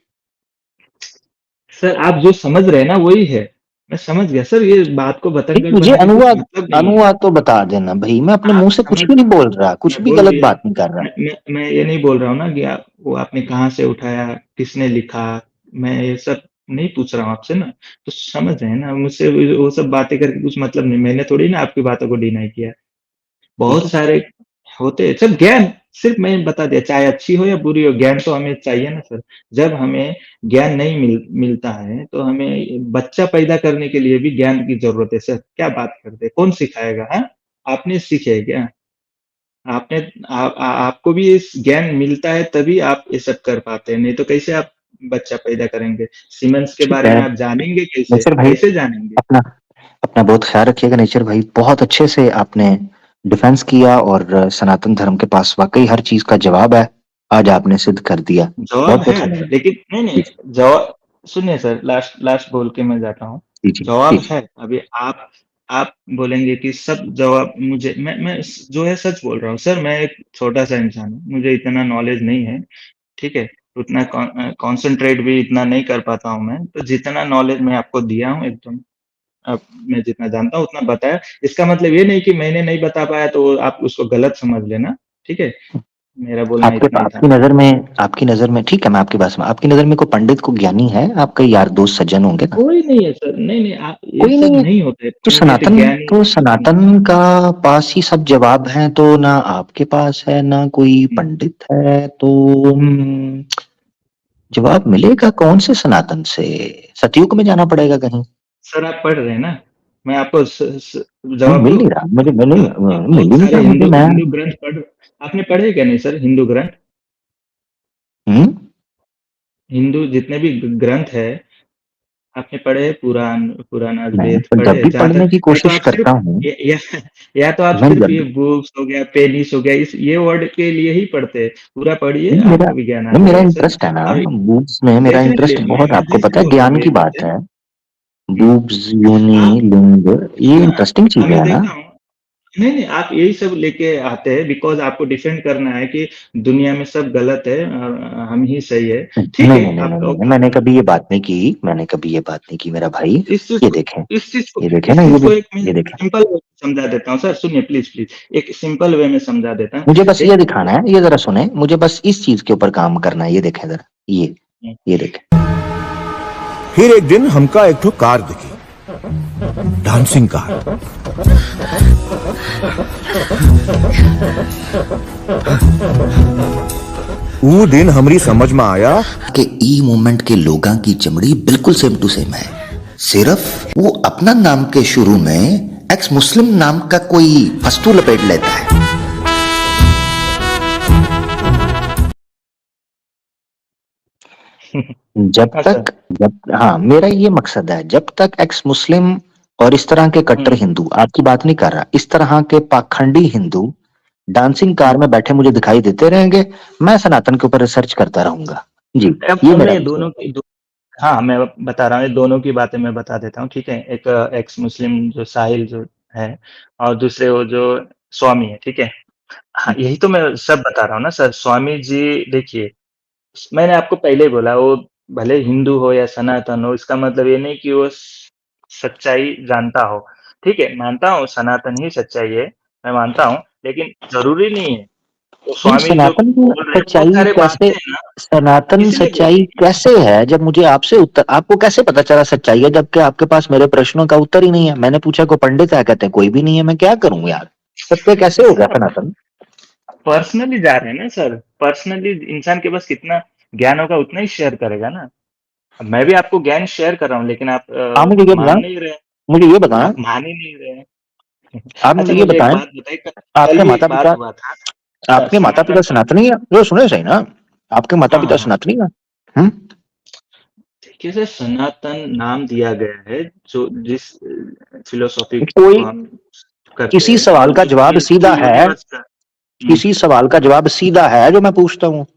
सर आप जो समझ रहे हैं ना वही है, मैं समझ गया सर, ये बात को नहीं, बतंगड़ मुझे बनाने का कुछ अनुवाद, मतलब नहीं है। अनुवाद तो बता देना भाई, मैं अपने आप मुंह से कुछ समझ भी नहीं बोल रहा, कुछ मैं भी बोल गलत दिया, बात नहीं कर रहा। मैं ये नहीं बोल रहा हूँ ना कि आप वो आपने कहाँ से उठाया, किसने लिखा, मैं ये सब नहीं पूछ रहा हूँ आपसे ना, तो समझ रहे हैं ना, मुझसे वो सब बातें करके कुछ मतलब नहीं, मैंने थोड़ी ना आपकी बातों को डिनाई किया। ठीक बहुत है। सारे होते हैं सब ज्ञान, सिर्फ मैं बता दिया, चाहे अच्छी हो या बुरी हो, ज्ञान तो हमें चाहिए ना सर। जब हमें ज्ञान नहीं मिलता है तो हमें बच्चा पैदा करने के लिए भी ज्ञान की जरूरत है सर, क्या बात करते हैं, कौन सिखाएगा? हाँ, आपने सीखे है क्या? आपने आपको भी इस ज्ञान मिलता है तभी आप ये सब कर पाते हैं, नहीं तो कैसे आप बच्चा पैदा करेंगे? सीमेंस के ठीक बारे है, में आप जानेंगे कैसे? नेचर भाई, कैसे जानेंगे? अपना अपना बहुत ख्याल रखिएगा नेचर भाई, बहुत अच्छे से आपने डिफेंस किया, और सनातन धर्म के पास वाकई हर चीज का जवाब है, आज आपने सिद्ध कर दिया। जवाब बहुत है, बहुत धन्यवाद। लेकिन नहीं, जी नहीं, जवाब सुनिए सर, लास्ट लास्ट बोल के मैं जाता हूँ। जी जी जी जवाब जी। है, अभी आप बोलेंगे कि सब जवाब मुझे मैं जो है सच बोल रहा हूँ सर, मैं एक छोटा-सा इंसान हूँ, मुझे इतना नॉलेज नहीं है, ठीक है? उतना कॉन्संट्रेट भी इतना नहीं कर पाता हूँ मैं, तो जितना नॉलेज मैं आपको दिया हूँ एकदम, अब मैं जितना जानता हूँ उतना बताया। इसका मतलब ये नहीं कि मैंने नहीं बता पाया तो आप उसको गलत समझ लेना, ठीक है? मेरा बोलना इतना ही था। आपकी नजर में ठीक है, मैं आपकी बात समझ, आपकी नजर में कोई पंडित को ज्ञानी है, आपका यार दोस्त सज्जन होंगे ना? कोई नहीं है सर, नहीं नहीं, आप ये कोई सब नहीं है। नहीं होते तो पंडित ज्ञानी ज्ञानी। सनातन का पास ही सब जवाब है, तो ना आपके पास है ना कोई पंडित है, तो जवाब मिलेगा कौन से सनातन से? सतयुग में जाना पड़ेगा कहीं। सर आप पढ़ रहे हैं ना, मैं आपको नहीं, जवाब मिल दूं। नहीं रहा मुझे, मिल नहीं, आप मिल बहुत ही नहीं सारे रहा मुझे, मैं। हिंदू ग्रंथ पढ़, आपने पढ़े क्या नहीं सर हिंदू ग्रंथ? हम्म। हिंदू जितने भी ग्रंथ है आपने पढ़े? पुराण, पुराण मैं वेद तो जब पढ़े भी जहाँ पढ़ने तक? की या तो कोशिश आप करता सिर्फ हूँ, या तो आप मैं सिर्फ जब ये बुक्स हो गया, पेनिस हो गया, इस ये वर्ड के लिए ही पढ़ते हैं। पूरा पढ़िए, नहीं, मेरा आपको विज्ञान आ नहीं, मेरा जाएगा सर। इंटरेस्ट है ना और बूब्स में, मेरा डेफिनेटली इंटरेस्ट बहुत, मैं आपको पता है, बोल रहा हूँ ज्ञान की यही बात बात है। है। हम्म, बूब्स, योनि, आप, लिंग, ये हाँ, इंटरेस्टिंग हाँ, चीजें मैं है ना। देखता हूँ। नहीं नहीं, आप यही सब लेके आते हैं बिकॉज आपको डिफेंड करना है कि दुनिया में सब गलत है और हम ही सही है। नहीं ठीक नहीं है, नहीं नहीं आपका नहीं, मैंने ओपिनियन। कभी ये बात नहीं की, मैंने कभी ये बात नहीं की मेरा भाई। इस चीज ये को देखें, इस चीज को ये देखें इस ना, चीज को एक मैं ये देखें। सिंपल वे में समझा देता हूँ सर, सुनिए प्लीज प्लीज, एक सिंपल वे में समझा देता हूँ। मुझे बस ये एक दिखाना है, ये जरा सुने, मुझे बस इस चीज के ऊपर काम करना है, ये देखें जरा, ये देखें। फिर एक दिन हमका एक ठो कार दिखी, डांसिंग कार। वो दिन हमारी समझ में आया कि ई मूवमेंट के लोगों की चमड़ी बिल्कुल सेम टू सेम है, सिर्फ वो अपना नाम के शुरू में एक्स मुस्लिम नाम का कोई वस्तु लपेट लेता है। जब हाँ सर। तक जब हाँ, मेरा ये मकसद है, जब तक एक्स मुस्लिम और इस तरह के कट्टर हम्म हिंदू, आपकी बात नहीं कर रहा, इस तरह के पाखंडी हिंदू डांसिंग कार हम्म। में बैठे मुझे दिखाई देते रहेंगे, मैं सनातन के ऊपर रिसर्च करता रहूंगा। जी, ये अब मेरा मैं मकसद दोनों की हाँ, मैं बता रहा हूँ, ये दोनों की बातें मैं बता देता हूँ, ठीक है। एक एक्स मुस्लिम जो साहिल जो है, और दूसरे वो जो स्वामी है, ठीक है। हाँ, है। यही तो मैं सब बता रहा हूँ ना सर। स्वामी जी देखिए, मैंने आपको पहले ही बोला, वो भले हिंदू हो या सनातन हो, इसका मतलब ये नहीं कि वो सच्चाई जानता हो। ठीक है, मानता हूँ सनातन ही सच्चाई है, मैं मानता हूँ, लेकिन जरूरी नहीं है। वो नहीं, स्वामी जो बोल रहे हैं बहुत सच्चाई सारे कैसे बातें हैं ना, सनातन इसीलिए बोल सच्चाई कैसे है, जब मुझे आपसे उत्तर, आपको कैसे पता चला सच्चाई है, जबकि आपके पास मेरे प्रश्नों का उत्तर ही नहीं है? मैंने पूछा कोई पंडित है, कहते हैं कोई भी नहीं है, मैं क्या करूं यार? सत्य कैसे हो गया सर अब सनातन? पर्सनली जा रहे हैं ना सर, पर्सनली इंसान के पास कितना ज्ञान होगा उतना ही शेयर करेगा ना। अब मैं भी आपको ज्ञान शेयर कर रहा हूँ, लेकिन आप आप मुझे ये मान बताएं, नहीं रहे। मुझे ये बताएं, आप मान ही नहीं रहे हैं। आप अच्छा मुझे ये मुझे एक बताएं, बात बताइए, कल आपके ही माता एक बात पिता हुआ था। आपके माता सनातन पिता धर्म, सनातनी है? जो सुने सही ना, आपके माता हाँ पिता हाँ हाँ, सनातनी है? हम्म। देखिए सर, सनातन नाम दिया गया है जो जिस फिलोसॉफी को कोई हम करते किसी हैं, सवाल का जवाब जो सीधा है, यूनिवर्स का। किसी सवाल का जवाब सीधा है जो मैं पूछता हूँ। हाँ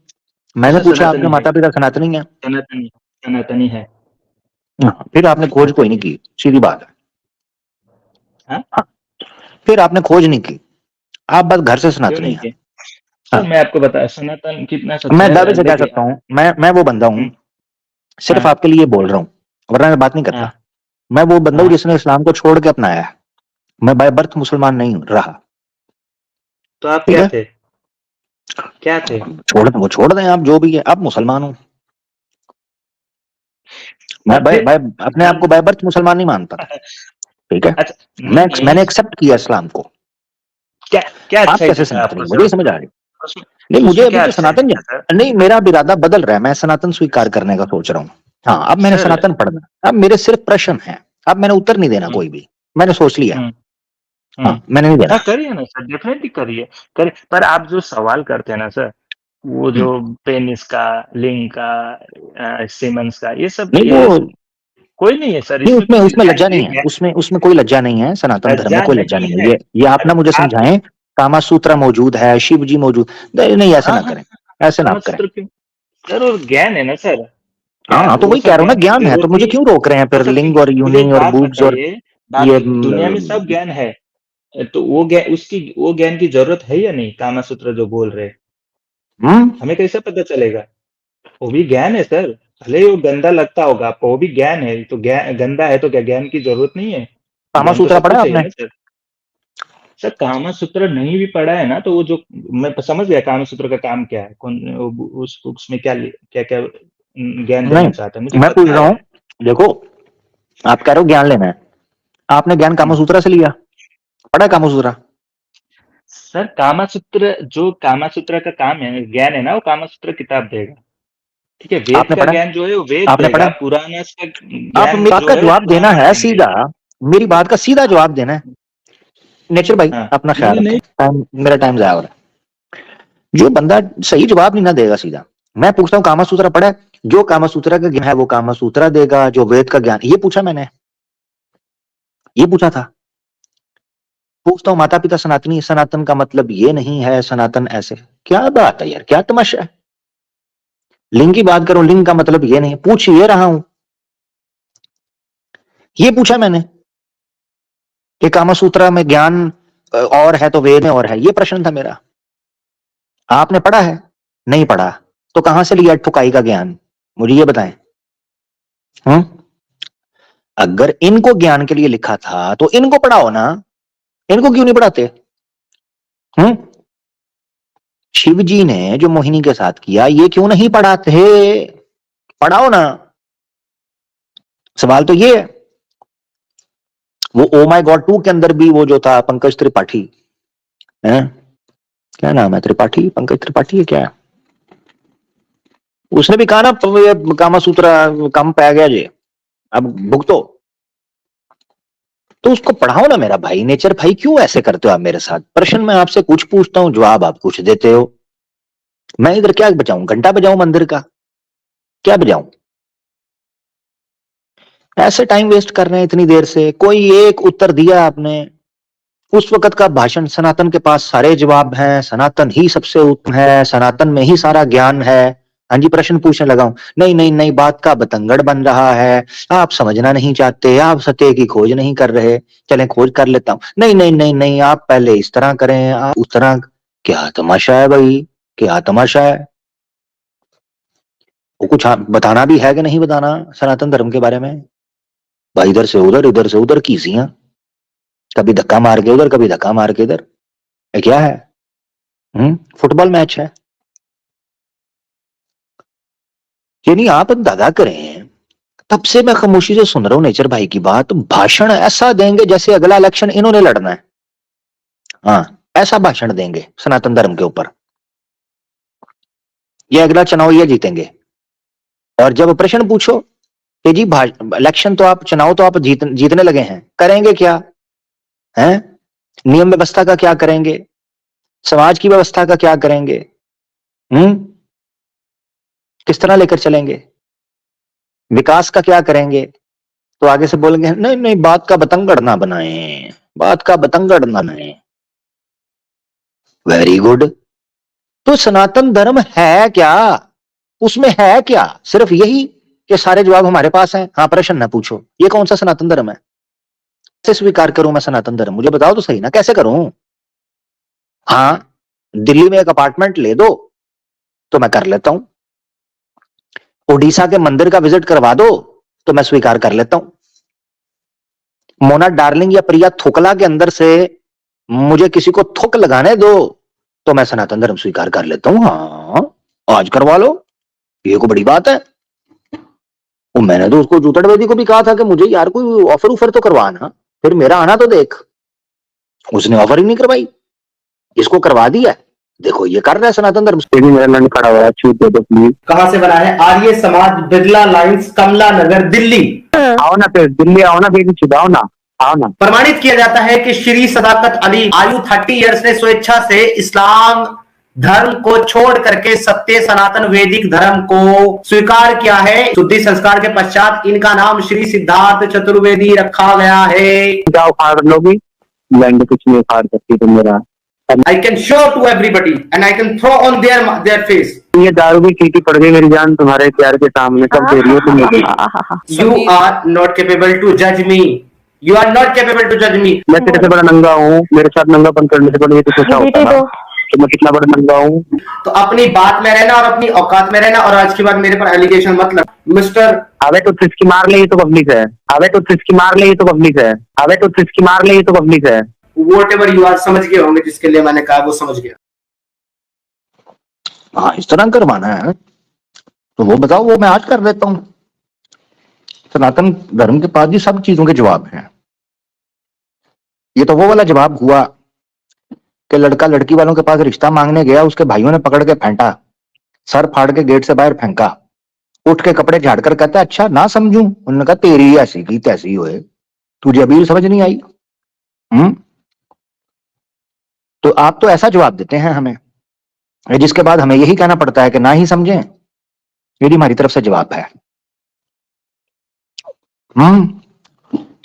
मैंने सर, पूछा आपके सनातनी है, माता पिता सनातनी है? सनातनी, सनातनी है। हाँ, फिर आपने खोज कोई नहीं की, सीधी बात है। हाँ, हाँ, फिर आपने खोज नहीं की, आप बस घर से क्यों सनातनी नहीं है। किया? हाँ, सर मैं आपको बता, सनातन कितना सच्चा मैं दावे है, से कह देखिए सकता हूँ, मैं वो बंदा हूँ, हम्म, सिर्फ हाँ आपके लिए बोल रहा हूँ, वरना मैं बात नहीं हाँ करता। मैं वो बंदा हूँ हाँ। जिसने इस्लाम को छोड़ के अपनाया है, मैं बाय बर्थ मुसलमान नहीं रहा। तो आप ठीक क्या है, थे? क्या थे? वो छोड़ दें, आप जो भी है, आप मुसलमान हो। मैं और बाय फिर बाय अपने आप आप को बाय बर्थ मुसलमान नहीं मानता था। ठीक है, अच्छा, नहीं नहीं, मैंने एक्सेप्ट किया इस्लाम को। क्या क्या आप अच्छाई कैसे दिखा सनातनी, आपको मुझे सर ही समझ उसमें? आ रही। उसमें नहीं, मुझे उसमें अभी क्या तो अच्छाई सनातन दिखा सर? नहीं, मेरा अब इरादा बदल रहा है, मैं सनातन स्वीकार करने का सोच रहा हूँ। हाँ, अब मैंने सर सनातन पढ़ना, अब मेरे सिर्फ प्रश्न है, अब मैंने उत्तर नहीं देना हम्म कोई भी, मैंने सोच लिया। हम्म हाँ, हम्म। मैंने नहीं देना। हाँ करिए ना सर, डेफिनेटली करिए, करिए, पर आप जो सवाल करते हैं ना सर, वो जो पेनिस का, लिंग का, सीमेंस का, नहीं वो, ये कोई नहीं है सर नहीं इसमें, उसमें कुछ उसमें लज्जा नहीं है, ये उसमें उसमें कोई लज्जा नहीं है, सनातन धर्म में लज्जा कोई लज्जा नहीं नहीं है, है। ये आप ना मुझे आप समझाएं, कामा सूत्र मौजूद है, शिव जी मौजूद, नहीं नहीं, ऐसे हाँ ना हाँ, करें, ऐसे ना आप करें। कामसूत्र क्यों? सर वो ज्ञान है ना सर, हाँ क्या हाँ, तो वो वही कह सब रहा हूँ ना, ज्ञान की ज्ञान है, तो जरूरत मुझे नहीं है। क्यों रोक रहे हैं फिर, अच्छा लिंग ठीक है, और मुझे यूनि एक और बात बूब्स और बताइए, ये बाकी दुनिया में सब ज्ञान है, तो वो ज्ञान, उसकी वो ज्ञान की जरूरत है या नहीं? कामा सूत्र जो बोल रहे हैं, हम्म। हमें कैसे पता चलेगा? वो भी ज्ञान है सर, भले ही वो गंदा लगता होगा आपको, वो भी ज्ञान है। तो ज्ञान गंदा है तो क्या ज्ञान की जरूरत नहीं है? कामा ज्ञान तो सूत्रा सबको पढ़ा है चाहिए आपने? ना सर। सर कामा सूत्र नहीं भी पढ़ा है ना, तो वो जो मैं समझ गया कामा सूत्र का काम क्या है, कौन उस उसमें क्या क्या क्या ज्ञान देना नहीं, चाहता है, मुझे मैं पूछ पता रहा हूँ, है। देखो आप कह रहे हो ज्ञान लेना है, आपने ज्ञान कामसूत्र से लिया, पढ़ा कामसूत्र? सर कामा सूत्र, जो कामा सूत्र का काम है ज्ञान है ना, वो कामा सूत्र किताब देगा। ठीक है, वेद आपने का पढ़ा? ज्ञान जो है वो वेद आपने देगा, पढ़ा? पुराना का आप ज्ञान मेरी बात जो का है वो जवाब देना पुराण है देंगे। सीधा, मेरी बात का सीधा जवाब देना है। नेचर भाई हाँ अपना ख्याल नहीं रखें, नहीं, मेरा टाइम जाया हो रहा है। जो बंदा सही जवाब नहीं ना देगा सीधा, मैं पूछता हूँ कामसूत्र पढ़ा है? जो कामसूत्र का ज्ञान है वो कामसूत्र देगा, जो वेद का ज्ञान, ये पूछा मैंने, ये पूछा था। पूछता हूँ माता पिता सनातनी, सनातन का मतलब ये नहीं है सनातन ऐसे, क्या बात है यार, क्या तमाशा है। लिंग की बात करो, लिंग का मतलब ये नहीं, पूछ ये रहा हूं, ये पूछा मैंने कि कामसूत्र में ज्ञान और है तो वेद में और है, ये प्रश्न था मेरा। आपने पढ़ा है? नहीं पढ़ा, तो कहां से लिया ठुकाई का ज्ञान, मुझे ये बताएं। हम्म अगर इनको ज्ञान के लिए लिखा था तो इनको पढ़ाओ ना, इनको क्यों नहीं पढ़ाते? हम्म शिव जी ने जो मोहिनी के साथ किया, ये क्यों नहीं पढ़ाते? पढ़ाओ ना, सवाल तो ये है। वो ओ माय गॉड 2 के अंदर भी वो जो था पंकज त्रिपाठी है, क्या नाम है, त्रिपाठी, पंकज त्रिपाठी है क्या है? उसने भी कहा ना कामा सूत्र कम पै गया जी, अब भुगतो। तो उसको पढ़ाओ ना मेरा भाई। नेचर भाई क्यों ऐसे करते हो आप मेरे साथ? प्रश्न मैं आपसे कुछ पूछता हूं, जवाब आप कुछ देते हो। मैं इधर क्या बजाऊं, घंटा बजाऊं मंदिर का, क्या बजाऊं? ऐसे टाइम वेस्ट कर रहे हैं इतनी देर से, कोई एक उत्तर दिया आपने, उस वक्त का भाषण, सनातन के पास सारे जवाब हैं, सनातन ही सबसे उत्तम है, सनातन में ही सारा ज्ञान है। हाँ जी, प्रश्न पूछने लगा हूं, नहीं नहीं नहीं, बात का बतंगड़ बन रहा है, आप समझना नहीं चाहते, आप सत्य की खोज नहीं कर रहे। चलें खोज कर लेता हूं, नहीं नहीं नहीं नहीं, आप पहले इस तरह करें, आप उस तरह। क्या तमाशा है भाई, क्या तमाशा है। वो कुछ बताना भी है कि नहीं बताना सनातन धर्म के बारे में? भाई इधर से उधर, इधर से उधर कीजिए, कभी धक्का मार के उधर, कभी धक्का मार के इधर, ये क्या है? फुटबॉल मैच है? ये नहीं, आप दादा करें। तब से मैं खामोशी से सुन रहा हूं नेचर भाई की बात, भाषण ऐसा देंगे जैसे अगला इलेक्शन इन्होंने लड़ना है। हाँ, ऐसा भाषण देंगे सनातन धर्म के ऊपर, ये अगला चुनाव ये जीतेंगे। और जब प्रश्न पूछो कि जी इलेक्शन तो आप, चुनाव तो आप जीतने लगे हैं, करेंगे क्या है? नियम व्यवस्था का क्या करेंगे? समाज की व्यवस्था का क्या करेंगे? हम्म किस तरह लेकर चलेंगे? विकास का क्या करेंगे? तो आगे से बोलेंगे नहीं नहीं, बात का बतंगड़ ना बनाए, बात का बतंगड़ ना बनाए। Very good. तो सनातन धर्म है क्या? उसमें है क्या? सिर्फ यही कि सारे जवाब हमारे पास हैं, हाँ प्रश्न ना पूछो, ये कौन सा सनातन धर्म है? कैसे स्वीकार करूं मैं सनातन धर्म, मुझे बताओ तो सही ना, कैसे करूं? हाँ, दिल्ली में एक अपार्टमेंट ले दो तो मैं कर लेता हूं, उड़ीसा के मंदिर का विजिट करवा दो तो मैं स्वीकार कर लेता हूं, मोना डार्लिंग या प्रिया थोकला के अंदर से मुझे किसी को थुक लगाने दो तो मैं सनातन धर्म स्वीकार कर लेता हूं। हाँ, आज करवा लो, ये को बड़ी बात है। वो मैंने तो उसको जूतड़ बेदी को भी कहा था कि मुझे यार कोई ऑफर उफर तो करवाना, फिर मेरा आना तो देख। उसने ऑफर ही नहीं करवाई, इसको करवा दिया। देखो ये कर रहा है सनातन धर्म। मेरा नंद खड़ा हुआ है, छूट दे दो प्लीज। कहां से बना है? आर्य समाज, बिरला लाइंस, कमला नगर, दिल्ली। आओ ना, फिर दिल्ली आओ ना, फिर छुड़ाओ ना, आओ ना। प्रमाणित किया जाता है कि श्री सदाकत अली आयु 30 इयर्स ने स्वेच्छा से इस्लाम धर्म को छोड़ करके सत्य सनातन वैदिक धर्म को स्वीकार किया है। शुद्धि संस्कार के पश्चात इनका नाम श्री सिद्धार्थ चतुर्वेदी रखा गया है। क्या उखाड़ लोगी? लैंड कुछ नहीं उखाड़ सकती तुम मेरा। I can show to everybody and I can throw on their face. ये दारू की चीटी पड़ गई मेरी जान तुम्हारे प्यार के सामने, सब दे रही हो तुम मुझे। You are not capable to judge me. You are not capable to judge me. मैं तेरे से बड़ा नंगा हूँ, मेरे साथ नंगापन करने से पहले तो सोचा होता ना कि मैं कितना बड़ा नंगा हूँ। तो अपनी बात में रहना और अपनी औकात में रहना, और आज के बाद मेरे पर एलिगेशन मत लगा। मिस्टर अबे तो सिस्की मार ले, ये तो पब्लिक है। अबे तो सिस्की मार ले, ये तो पब्लिक है। अबे तो सिस्की मार ले, ये तो पब्लिक है। whatever you are, समझ गए होंगे जिसके लिए मैंने कहा वो समझ गया। हाँ, इस तरह करवाना है तो वो बताओ, वो मैं आज कर देता हूं। सनातन धर्म के पास ही सब चीजों के जवाब हैं। ये तो वो वाला जवाब हुआ कि लड़का लड़की वालों के पास रिश्ता मांगने गया, उसके भाइयों ने पकड़ के फेंटा, सर फाड़ के गेट से बाहर फेंका, उठ के कपड़े झाड़ कर कहता अच्छा ना समझूं। उन्होंने कहा तेरी ऐसी की तैसी होए, तुझे अभी समझ नहीं आई। तो आप तो ऐसा जवाब देते हैं हमें, जिसके बाद हमें यही कहना पड़ता है कि ना ही समझें। यदि हमारी तरफ से जवाब है।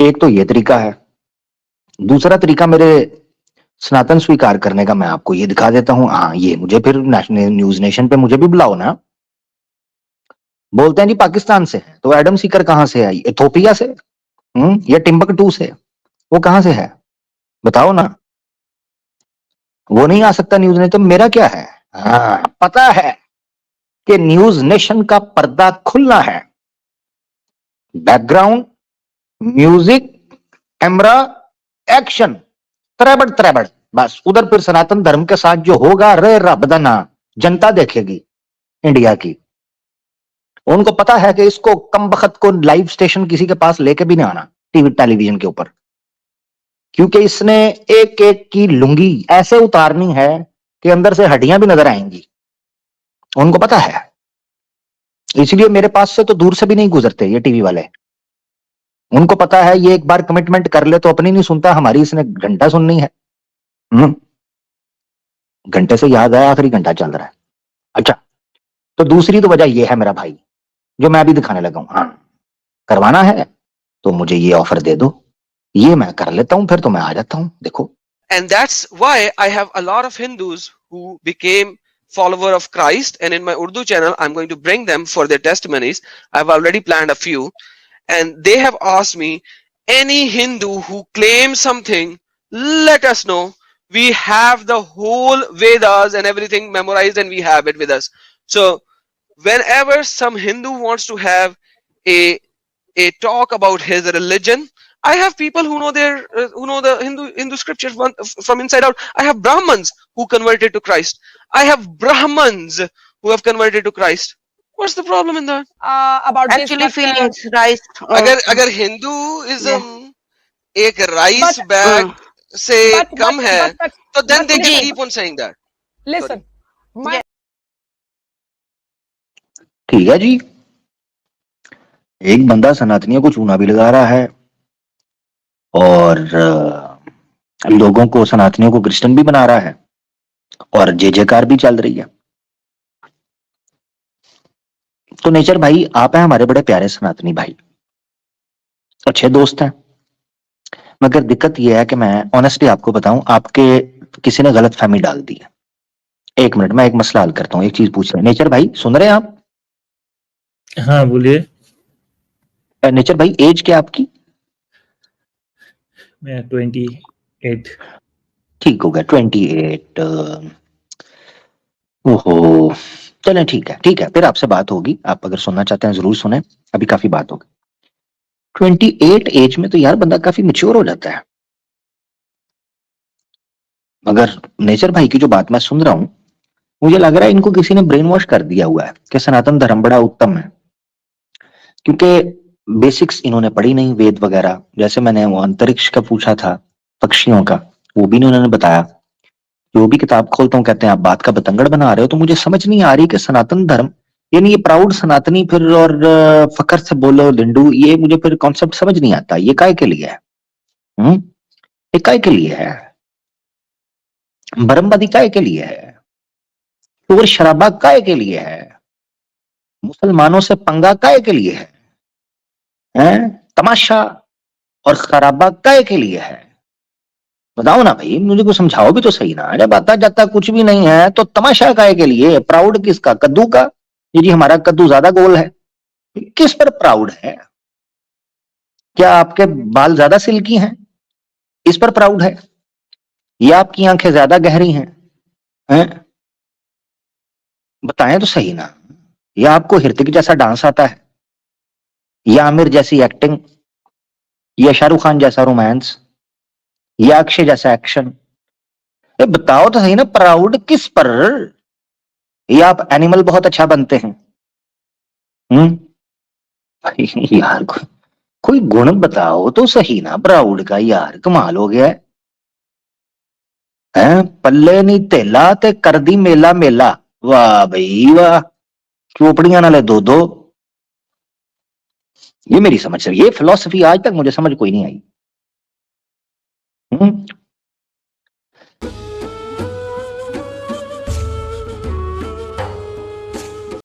एक तो ये तरीका है। दूसरा तरीका मेरे सनातन स्वीकार करने का मैं आपको ये दिखा देता हूं। हाँ, ये मुझे फिर नेशनल न्यूज नेशन पे मुझे भी बुलाओ ना। बोलते हैं जी पाकिस्तान से है, तो एडम सीकर कहां से आई? इथोपिया से? या टिम्बकटू से? वो कहां से है बताओ ना। वो नहीं आ सकता न्यूज नेशन, तो मेरा क्या है? हाँ, पता है कि न्यूज नेशन का पर्दा खुलना है। बैकग्राउंड म्यूजिक, कैमरा, एक्शन, त्रेबड़ त्रेबड़, बस उधर फिर सनातन धर्म के साथ जो होगा रे रब दा ना, जनता देखेगी इंडिया की। उनको पता है कि इसको कम बखत को लाइव स्टेशन किसी के पास लेके भी नहीं आना टीवी टेलीविजन के ऊपर, क्योंकि इसने एक एक की लुंगी ऐसे उतारनी है कि अंदर से हड्डियां भी नजर आएंगी। उनको पता है, इसलिए मेरे पास से तो दूर से भी नहीं गुजरते ये टीवी वाले। उनको पता है ये एक बार कमिटमेंट कर ले तो अपनी नहीं सुनता, हमारी इसने घंटा सुननी है। घंटे से याद आया आखिरी घंटा चल रहा है। अच्छा, तो दूसरी तो वजह ये है मेरा भाई, जो मैं अभी दिखाने लगा हूं। हाँ, करवाना है तो मुझे ये ऑफर दे दो, ये मैं कर लेता हूं, फिर तो मैं आ जाता हूं। देखो, And that's why I have a lot of Hindus who became follower of Christ, and in my Urdu channel I'm going to bring them for their testimonies. I've already planned a few, and they have asked me, any Hindu who claims something, let us know. We have the whole Vedas and everything memorized, and we have it with us. So whenever some Hindu wants to have a talk about his religion, I have people who know the Hindu scriptures from inside out. I have Brahmins who converted to Christ. I have Brahmins who have converted to Christ. What's the problem in that? About Actually, this, feelings rice. अगर Hinduism एक rice bag से कम है, तो then they can keep on saying that. listen, my ठीक है जी, एक बंदा सनातनियों को चूना भी लगा रहा है और लोगों को, सनातनियों को क्रिश्चियन भी बना रहा है, और जय जयकार भी चल रही है। तो नेचर भाई, आप हैं हमारे बड़े प्यारे सनातनी भाई, अच्छे दोस्त हैं, मगर दिक्कत यह है कि मैं ऑनेस्टली आपको बताऊं, आपके किसी ने गलत फहमी डाल दी है। एक मिनट, मैं एक मसला हल करता हूं, एक चीज पूछ रहे हैं। नेचर भाई सुन रहे हैं आप? हाँ बोलिए। नेचर भाई, एज क्या आपकी? मैं 28। ठीक हो गया, 28। ओहो, चलें ठीक है, ठीक है, फिर आपसे बात होगी। आप अगर सुनना चाहते हैं जरूर सुने, अभी काफी बात होगी। 28 एज में तो यार बंदा काफी मैच्योर हो जाता है। मगर नेचर भाई की जो बात मैं सुन रहा हूं, मुझे लग रहा है इनको किसी ने ब्रेन वॉश कर दिया हुआ है कि सनातन धर्म बड़ा उत्तम है, क्योंकि बेसिक्स इन्होंने पढ़ी नहीं, वेद वगैरह। जैसे मैंने वो अंतरिक्ष का पूछा था, पक्षियों का, वो भी इन्होंने बताया। जो भी किताब खोलता हूँ कहते हैं आप बात का बतंगड़ बना रहे हो। तो मुझे समझ नहीं आ रही कि सनातन धर्म, यानी ये प्राउड सनातनी फिर और फकर से बोलो लिंडू, ये मुझे फिर कॉन्सेप्ट समझ नहीं आता। ये काय के लिए है? ये काय के लिए है? बरमबादी काय के लिए है? और शराबा काय के लिए है? मुसलमानों से पंगा काय के लिए है? तमाशा और खराबा काय के लिए है? बताओ ना भाई, मुझे को समझाओ भी तो सही ना। जब आता जाता कुछ भी नहीं है तो तमाशा काय के लिए? प्राउड किसका? कद्दू का? ये जी हमारा कद्दू ज्यादा गोल है, किस पर प्राउड है? क्या आपके बाल ज्यादा सिल्की हैं, इस पर प्राउड है? या आपकी आंखें ज्यादा गहरी हैं? बताएं तो सही ना। या आपको ऋतिक जैसा डांस आता है, या आमिर जैसी एक्टिंग, या शाहरुख खान जैसा रोमांस, या अक्षय जैसा एक्शन। ये बताओ तो सही ना, प्राउड किस पर? या आप एनिमल बहुत अच्छा बनते हैं? यार कोई गुण बताओ तो सही ना प्राउड का, यार कमाल हो गया है। पल्ले नहीं तेला ते कर दी मेला मेला। वाह भाई वाह, चोपड़ियां नाले दो दो। ये मेरी समझ से, ये फिलॉसफी आज तक मुझे समझ कोई नहीं आई।